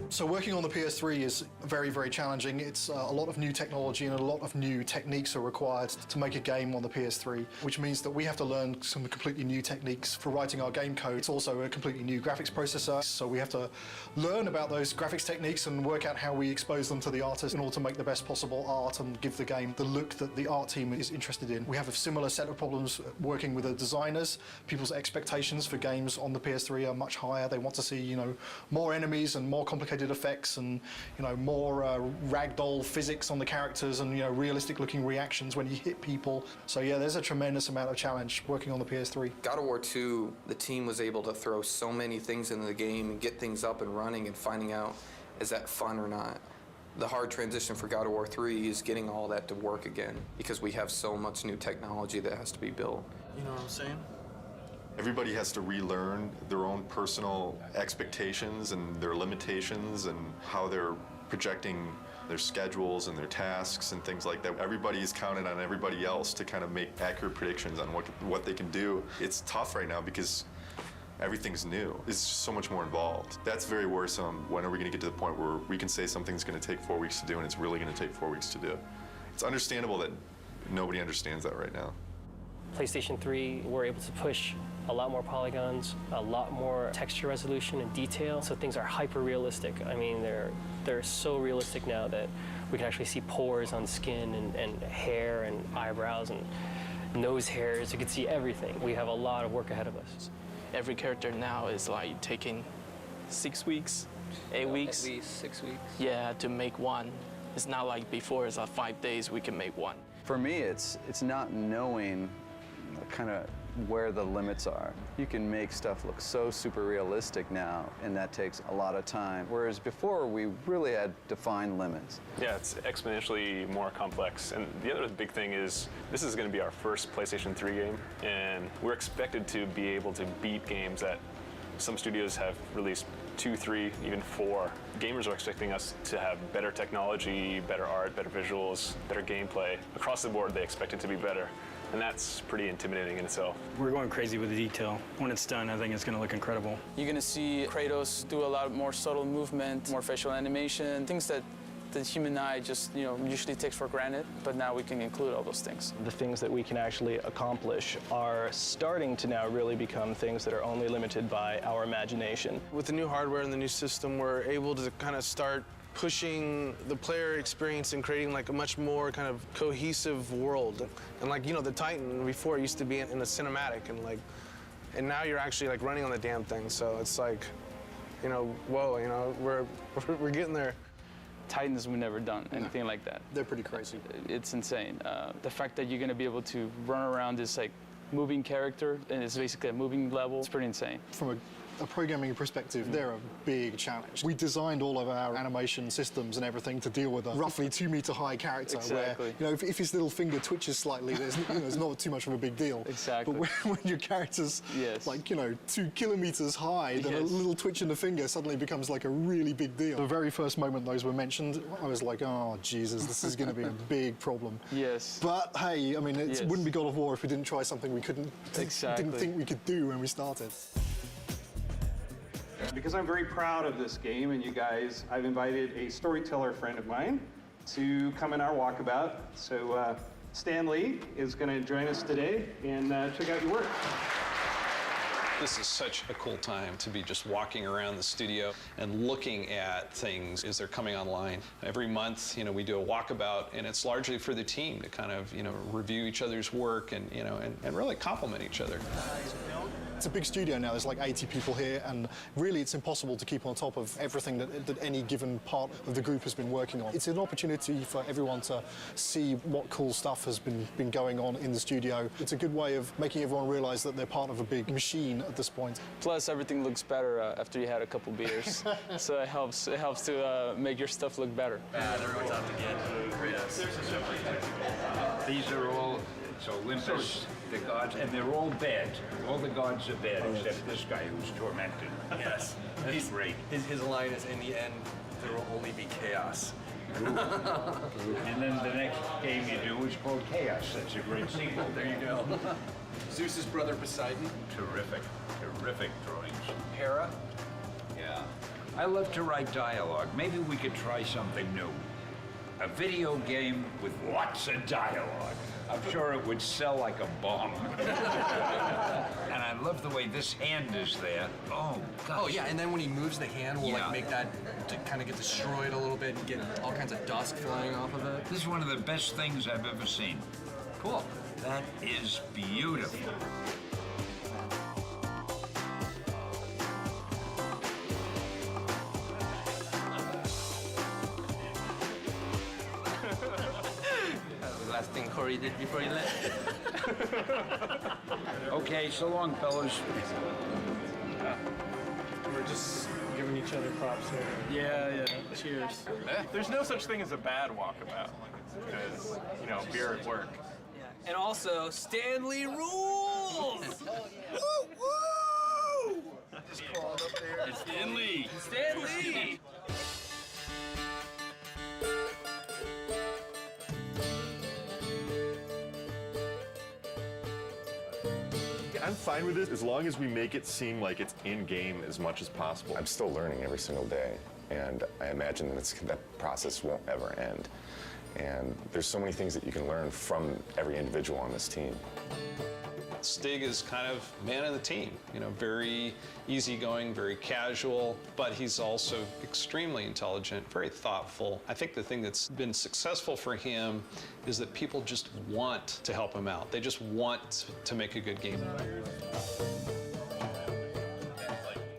So working on the PS3 is very, very challenging. It's a lot of new technology and a lot of new techniques are required to make a game on the PS3, which means that we have to learn some completely new techniques for writing our game code. It's also a completely new graphics processor, so we have to learn about those graphics techniques and work out how we expose them to the artist in order to make the best possible art and give the game the look that the art team is interested in. We have a similar set of problems working with the designers. People's expectations for games on the PS3 are much higher. They want to see, you know, more enemies and more complicated effects and, you know, more ragdoll physics on the characters and, you know, realistic looking reactions when you hit people. So yeah, there's a tremendous amount of challenge working on the PS3. God of War 2, the team was able to throw so many things into the game and get things up and running and finding out, is that fun or not? The hard transition for God of War 3 is getting all that to work again because we have so much new technology that has to be built. You know what I'm saying? Everybody has to relearn their own personal expectations and their limitations and how they're projecting their schedules and their tasks and things like that. Everybody's counting on everybody else to kind of make accurate predictions on what they can do. It's tough right now because everything's new. It's just so much more involved. That's very worrisome. When are we going to get to the point where we can say something's going to take 4 weeks to do and it's really going to take 4 weeks to do? It's understandable that nobody understands that right now. PlayStation 3, we're able to push a lot more polygons, a lot more texture resolution and detail, so things are hyper realistic. I mean, they're so realistic now that we can actually see pores on skin and hair and eyebrows and nose hairs. You can see everything. We have a lot of work ahead of us. Every character now is like taking 6 weeks, 8 weeks. At least 6 weeks. Yeah, to make one. It's not like before, it's like 5 days we can make one. For me, it's not knowing kind of where the limits are. You can make stuff look so super realistic now, and that takes a lot of time. Whereas before, we really had defined limits. Yeah, it's exponentially more complex. And the other big thing is this is going to be our first PlayStation 3 game, and we're expected to be able to beat games that some studios have released 2, 3, even 4. Gamers are expecting us to have better technology, better art, better visuals, better gameplay. Across the board, they expect it to be better. And that's pretty intimidating in itself. We're going crazy with the detail. When it's done, I think it's going to look incredible. You're going to see Kratos do a lot more subtle movement, more facial animation, things that the human eye just, usually takes for granted, but now we can include all those things. The things that we can actually accomplish are starting to now really become things that are only limited by our imagination. With the new hardware and the new system, we're able to kind of start pushing the player experience and creating like a much more kind of cohesive world. And like, the Titan before used to be in a cinematic and now you're actually like running on the damn thing. So it's like, whoa, we're getting there. Titans, we've never done anything like that. They're pretty crazy. It's insane. The fact that you're going to be able to run around this like moving character and it's basically a moving level, it's pretty insane. From a programming perspective, they're a big challenge. We designed all of our animation systems and everything to deal with a roughly 2 meter high character Exactly. where, if his little finger twitches slightly, there's not too much of a big deal. Exactly. But when your character's like, 2 kilometers high, then a little twitch in the finger suddenly becomes like a really big deal. The very first moment those were mentioned, I was like, oh, Jesus, this is going to be a big problem. Yes. But hey, I mean, it wouldn't be God of War if we didn't try something we didn't think we could do when we started. Because I'm very proud of this game and you guys, I've invited a storyteller friend of mine to come in our walkabout. So Stan Lee is going to join us today and check out your work. This is such a cool time to be just walking around the studio and looking at things as they're coming online. Every month, we do a walkabout, and it's largely for the team to kind of, review each other's work and, and really compliment each other. It's a big studio now, there's like 80 people here, and really it's impossible to keep on top of everything that any given part of the group has been working on. It's an opportunity for everyone to see what cool stuff has been going on in the studio. It's a good way of making everyone realize that they're part of a big machine at this point. Plus, everything looks better after you had a couple beers. So it helps to make your stuff look better. Everyone's out to get Kratos. These are all So Olympus, the gods, and they're all bad. All the gods are bad except this guy who's tormented. Yes. He's great. His line is, in the end, there will only be chaos. And then the next game you do is called Chaos. That's a great sequel. There you go. Zeus's brother Poseidon. Terrific, terrific drawings. Hera. Yeah. I love to write dialogue. Maybe we could try something new. A video game with lots of dialogue. I'm sure it would sell like a bomb. And I love the way this hand is there. Oh, gosh. Oh, yeah, and then when he moves the hand, we'll like make that to kind of get destroyed a little bit and get all kinds of dust flying off of it. This is one of the best things I've ever seen. Cool. That is beautiful. The last thing Corey did before he left. Okay, so long, fellas. We're just giving each other props here. Yeah. Cheers. There's no such thing as a bad walkabout because, you know, beer at work. And also, Stanley rules! Woo, woo! Just crawled up there. It's Stanley. Stanley! I'm fine with it as long as we make it seem like it's in-game as much as possible. I'm still learning every single day, and I imagine that process won't ever end. And there's so many things that you can learn from every individual on this team. Stig is kind of man of the team, you know, very easygoing, very casual, but he's also extremely intelligent, very thoughtful. I think the thing that's been successful for him is that people just want to help him out. They just want to make a good game.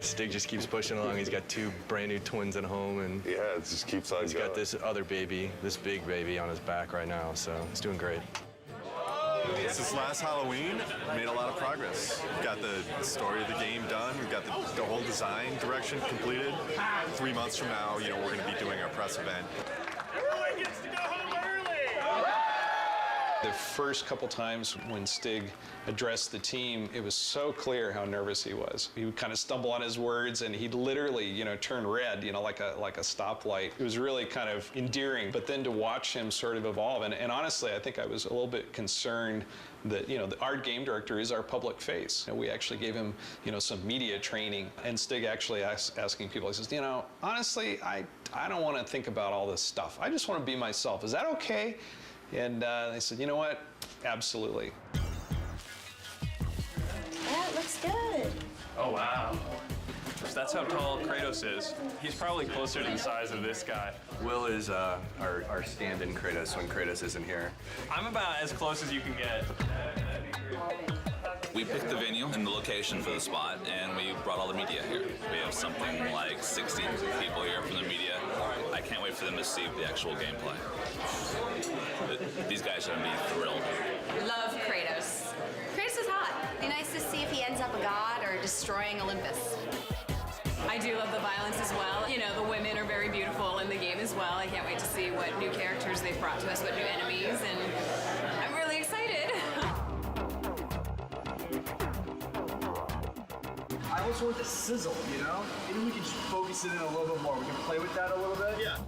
Stig just keeps pushing along. He's got 2 brand new twins at home, and yeah, it just keeps on He's got this other baby, this big baby on his back right now, so he's doing great. Since last Halloween, we made a lot of progress. We've got the story of the game done. We've got the whole design direction completed. 3 months from now, you know, we're going to be doing our press event. Everyone gets to go home early! The first couple times when Stig addressed the team, it was so clear how nervous he was. He would kind of stumble on his words, and he'd literally, you know, turn red, you know, like a stoplight. It was really kind of endearing. But then to watch him sort of evolve, and honestly, I think I was a little bit concerned that, you know, our game director is our public face. And we actually gave him, you know, some media training. And Stig actually asking people, he says, you know, honestly, I don't want to think about all this stuff. I just want to be myself. Is that okay? And they said, you know what? Absolutely. That looks good. Oh, wow. That's how tall Kratos is. He's probably closer to the size of this guy. Will is our stand-in Kratos when Kratos isn't here. I'm about as close as you can get. We picked the venue and the location for the spot, and we brought all the media here. We have something like 60 people here from the media. I can't wait for them to see the actual gameplay. These guys are going to be thrilled. Love Kratos. Kratos is hot. Be nice to see if he ends up a god or destroying Olympus. I do love the violence as well. You know, the women are very beautiful in the game as well. I can't wait to see what new characters they've brought to us, what new enemies, and I'm really excited. I also want the sizzle, you know? Maybe we can just focus it in a little bit more. We can play with that a little bit. Yeah.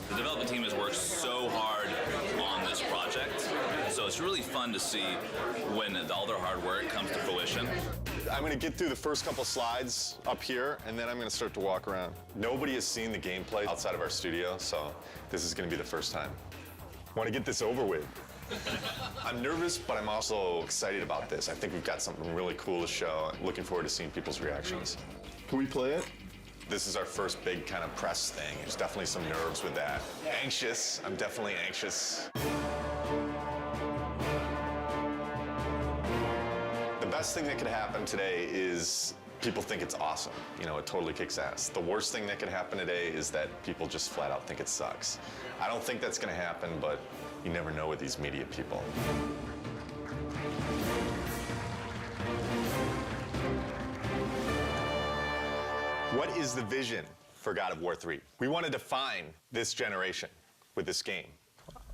The development team has worked so hard on this project, so it's really fun to see when all their hard work comes to fruition. I'm going to get through the first couple slides up here, and then I'm going to start to walk around. Nobody has seen the gameplay outside of our studio, so this is going to be the first time. I want to get this over with. I'm nervous, but I'm also excited about this. I think we've got something really cool to show. I'm looking forward to seeing people's reactions. Can we play it? This is our first big kind of press thing. There's definitely some nerves with that. Anxious. I'm definitely anxious. The best thing that could happen today is people think it's awesome. You know, it totally kicks ass. The worst thing that could happen today is that people just flat out think it sucks. I don't think that's going to happen, but you never know with these media people. What is the vision for God of War 3? We want to define this generation with this game.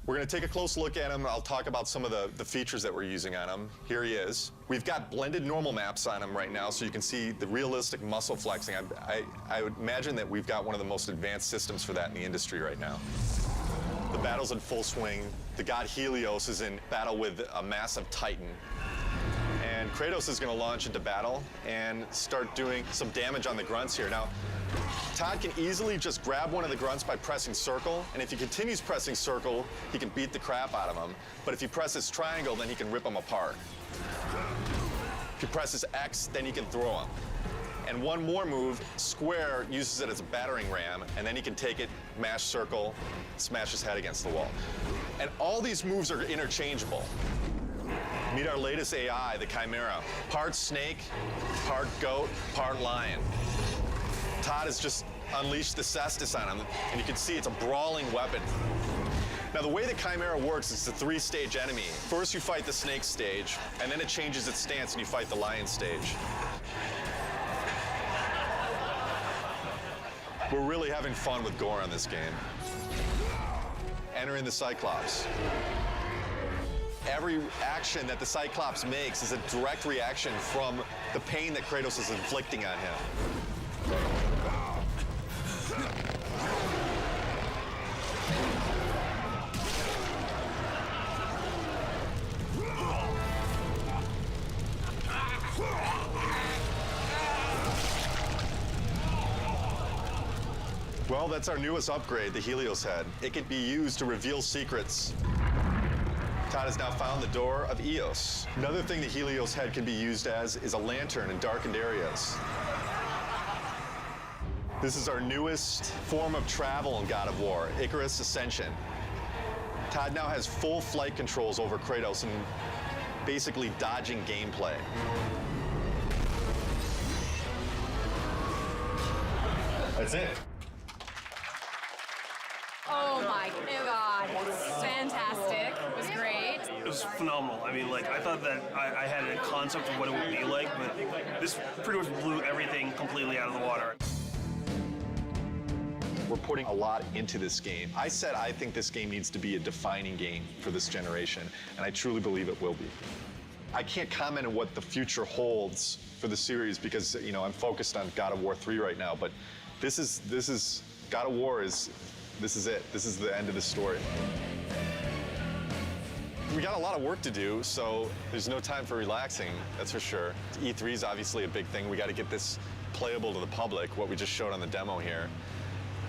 We're going to take a close look at him. I'll talk about some of the features that we're using on him. Here he is. We've got blended normal maps on him right now, so you can see the realistic muscle flexing. I would imagine that we've got one of the most advanced systems for that in the industry right now. The battle's in full swing. The god Helios is in battle with a massive Titan. And Kratos is going to launch into battle and start doing some damage on the grunts here. Now, Todd can easily just grab one of the grunts by pressing circle, and if he continues pressing circle, he can beat the crap out of him. But if he presses triangle, then he can rip them apart. If he presses X, then he can throw them. And one more move, square uses it as a battering ram, and then he can take it, mash circle, smash his head against the wall. And all these moves are interchangeable. Meet our latest AI, the Chimera. Part snake, part goat, part lion. Todd has just unleashed the cestus on him, and you can see it's a brawling weapon. Now, the way the Chimera works is it's a 3-stage enemy. First, you fight the snake stage, and then it changes its stance, and you fight the lion stage. We're really having fun with gore on this game. Entering the Cyclops. Every action that the Cyclops makes is a direct reaction from the pain that Kratos is inflicting on him. Well, that's our newest upgrade, the Helios head. It can be used to reveal secrets. Todd has now found the door of Eos. Another thing the Helios head can be used as is a lantern in darkened areas. This is our newest form of travel in God of War, Icarus Ascension. Todd now has full flight controls over Kratos and basically dodging gameplay. That's it. Oh my God, fantastic. It was great. It was phenomenal. I mean, like, I thought that I had a concept of what it would be like, but this pretty much blew everything completely out of the water. We're putting a lot into this game. I said I think this game needs to be a defining game for this generation, and I truly believe it will be. I can't comment on what the future holds for the series because, you know, I'm focused on God of War 3 right now, but this is God of War is, this is it. This is the end of the story. We got a lot of work to do, so there's no time for relaxing, that's for sure. E3 is obviously a big thing. We got to get this playable to the public, what we just showed on the demo here.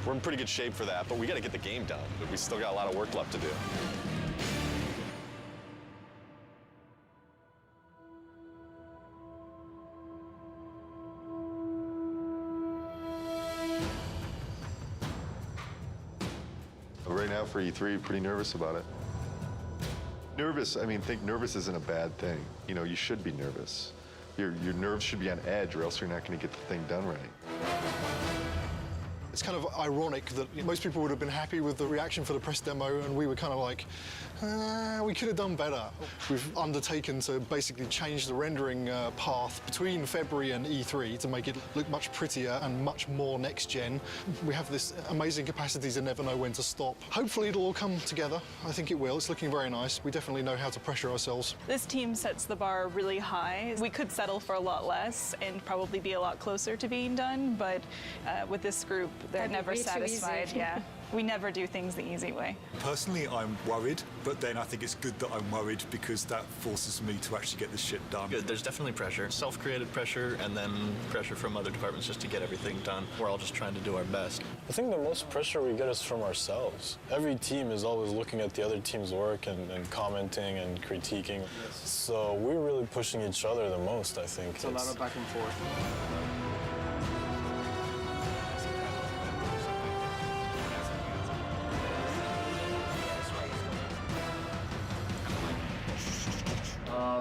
We're in pretty good shape for that, but we got to get the game done. But we still got a lot of work left to do. Right now for E3, pretty nervous about it. Nervous, I mean, think nervous isn't a bad thing. You know, you should be nervous. Your nerves should be on edge or else you're not going to get the thing done right. It's kind of ironic that most people would have been happy with the reaction for the press demo, and we were kind of like, we could have done better. We've undertaken to basically change the rendering path between February and E3 to make it look much prettier and much more next-gen. We have this amazing capacity to never know when to stop. Hopefully it'll all come together. I think it will. It's looking very nice. We definitely know how to pressure ourselves. This team sets the bar really high. We could settle for a lot less and probably be a lot closer to being done, but with this group, they're never satisfied. Yeah, we never do things the easy way. Personally, I'm worried, but then I think it's good that I'm worried because that forces me to actually get this shit done. Good. There's definitely pressure, self-created pressure, and then pressure from other departments just to get everything done. We're all just trying to do our best. I think the most pressure we get is from ourselves. Every team is always looking at the other team's work and commenting and critiquing. So we're really pushing each other the most, I think. It's a lot of back and forth.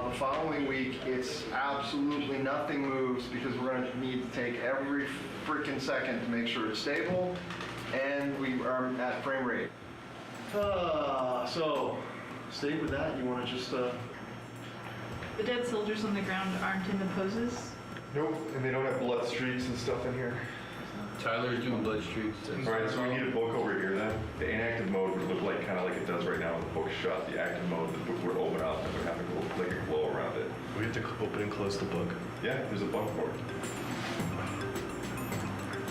The following week, it's absolutely nothing moves because we're going to need to take every freaking second to make sure it's stable and we are at frame rate. So, stay with that. You want to just... The dead soldiers on the ground aren't in the poses? Nope, and they don't have blood streaks and stuff in here. Tyler's doing blood streaks. All right, so we need a book over here then. The inactive mode would look like kind of like it does right now with book shut, the active mode, the book would open up and would have like a glow around it. We have to open and close the book. Yeah, there's a button for it.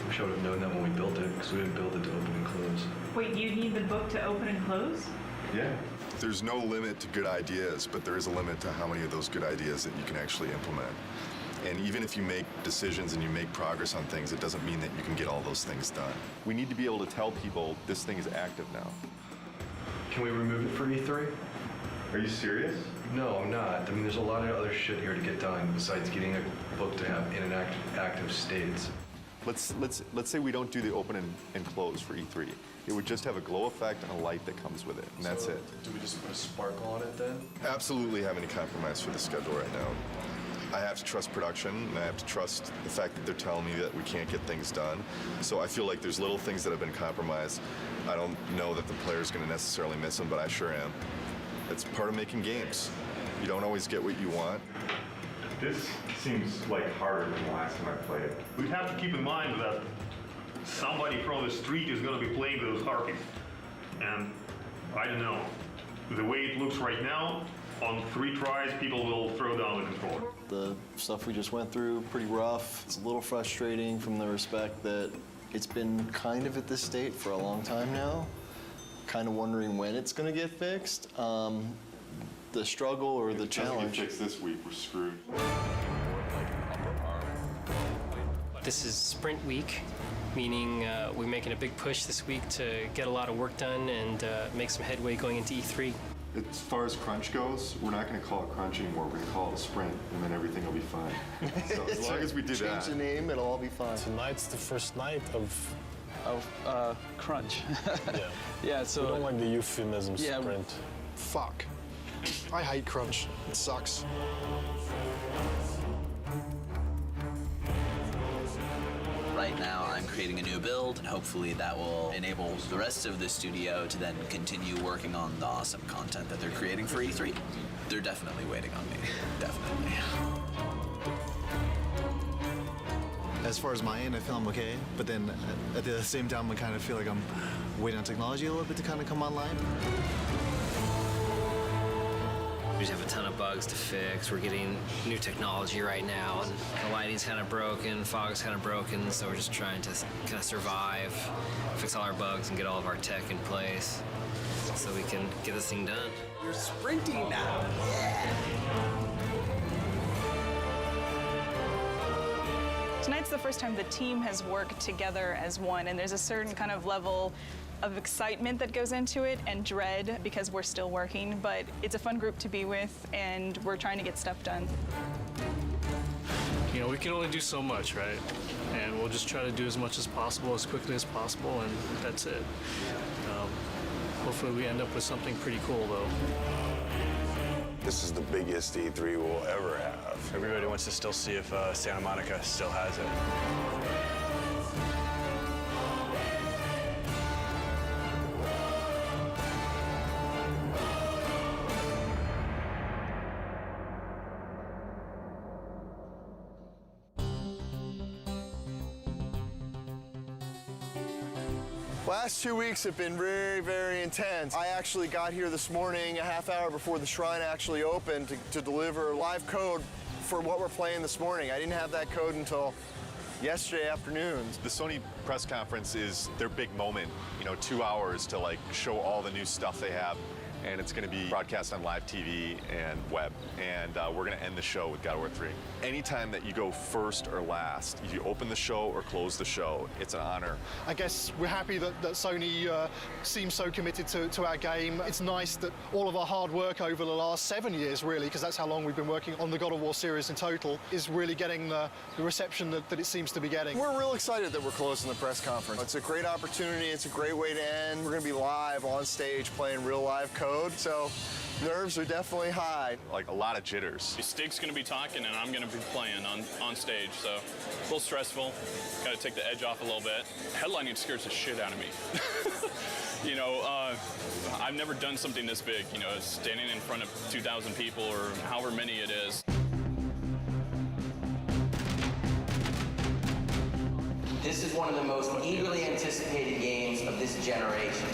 Wish I would have known that when we built it, because we didn't build it to open and close. Wait, you need the book to open and close? Yeah. There's no limit to good ideas, but there is a limit to how many of those good ideas that you can actually implement. And even if you make decisions and you make progress on things, it doesn't mean that you can get all those things done. We need to be able to tell people this thing is active now. Can we remove it for E3? Are you serious? No, I'm not. I mean, there's a lot of other shit here to get done besides getting a book to have in an active states. Let's say we don't do the open and close for E3. It would just have a glow effect and a light that comes with it, and that's it. Do we just put a sparkle on it then? Absolutely have any compromise for the schedule right now. I have to trust production, and I have to trust the fact that they're telling me that we can't get things done. So I feel like there's little things that have been compromised. I don't know that the player's going to necessarily miss them, but I sure am. It's part of making games. You don't always get what you want. This seems like harder than the last time I played it. We'd have to keep in mind that somebody from the street is going to be playing those harpies. And I don't know, the way it looks right now, on 3 tries, people will throw down the controller. The stuff we just went through, pretty rough. It's a little frustrating from the respect that it's been kind of at this state for a long time now. Kind of wondering when it's going to get fixed. The struggle or the challenge. If it doesn't get fixed this week, we're screwed. This is sprint week, meaning we're making a big push this week to get a lot of work done and make some headway going into E3. As far as crunch goes, we're not going to call it crunch anymore. We're going to call it a sprint, and then everything will be fine. So as long as we do that. Change the name, it'll all be fine. Tonight's the first night of crunch. Yeah. Yeah, so... We don't like the euphemism sprint. Fuck. I hate crunch. It sucks. Right now, I'm creating a new build, and hopefully that will enable the rest of the studio to then continue working on the awesome content that they're creating for E3. They're definitely waiting on me. Definitely. As far as my end, I feel I'm okay, but then at the same time, I kind of feel like I'm waiting on technology a little bit to kind of come online. We just have a ton of bugs to fix. We're getting new technology right now, and the lighting's kind of broken, fog's kind of broken, so we're just trying to kind of survive, fix all our bugs, and get all of our tech in place so we can get this thing done. You're sprinting now. Yeah. Tonight's the first time the team has worked together as one, and there's a certain kind of level of excitement that goes into it and dread because we're still working, but it's a fun group to be with and we're trying to get stuff done. You know, we can only do so much, right? And we'll just try to do as much as possible, as quickly as possible, and that's it. Hopefully we end up with something pretty cool, though. This is the biggest E3 we'll ever have. Everybody wants to still see if Santa Monica still has it. Last 2 weeks have been very, very intense. I actually got here this morning a half hour before the shrine actually opened to deliver live code for what we're playing this morning. I didn't have that code until yesterday afternoon. The Sony press conference is their big moment, 2 hours to show all the new stuff they have. And it's going to be broadcast on live TV and web. And we're going to end the show with God of War 3. Anytime that you go first or last, if you open the show or close the show, it's an honor. I guess we're happy that Sony seems so committed to our game. It's nice that all of our hard work over the last 7 years, really, because that's how long we've been working on the God of War series in total, is really getting the reception that it seems to be getting. We're real excited that we're closing the press conference. It's a great opportunity. It's a great way to end. We're going to be live on stage playing real live code. So nerves are definitely high. Like a lot of jitters. Stig's going to be talking and I'm going to be playing on stage, so a little stressful. Got to take the edge off a little bit. Headlining scares the shit out of me. I've never done something this big, standing in front of 2,000 people or however many it is. This is one of the most eagerly anticipated games of this generation.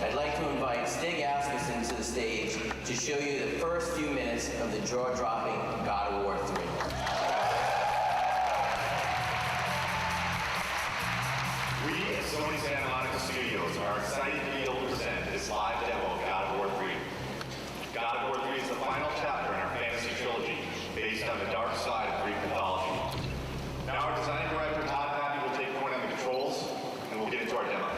I'd like to invite Stig Asmussen to the stage to show you the first few minutes of the jaw-dropping God of War 3. We at Sony Santa Monica Studios are excited to be able to present this live demo of God of War 3. God of War 3 is the final chapter in our fantasy trilogy, based on the dark side of Greek mythology. Now our design director, Todd Pappy, will take point on the controls, and we'll get into our demo.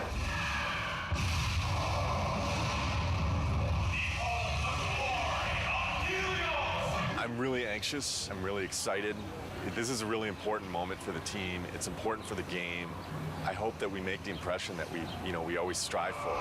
I'm really anxious. I'm really excited. This is a really important moment for the team. It's important for the game. I hope that we make the impression that we always strive for.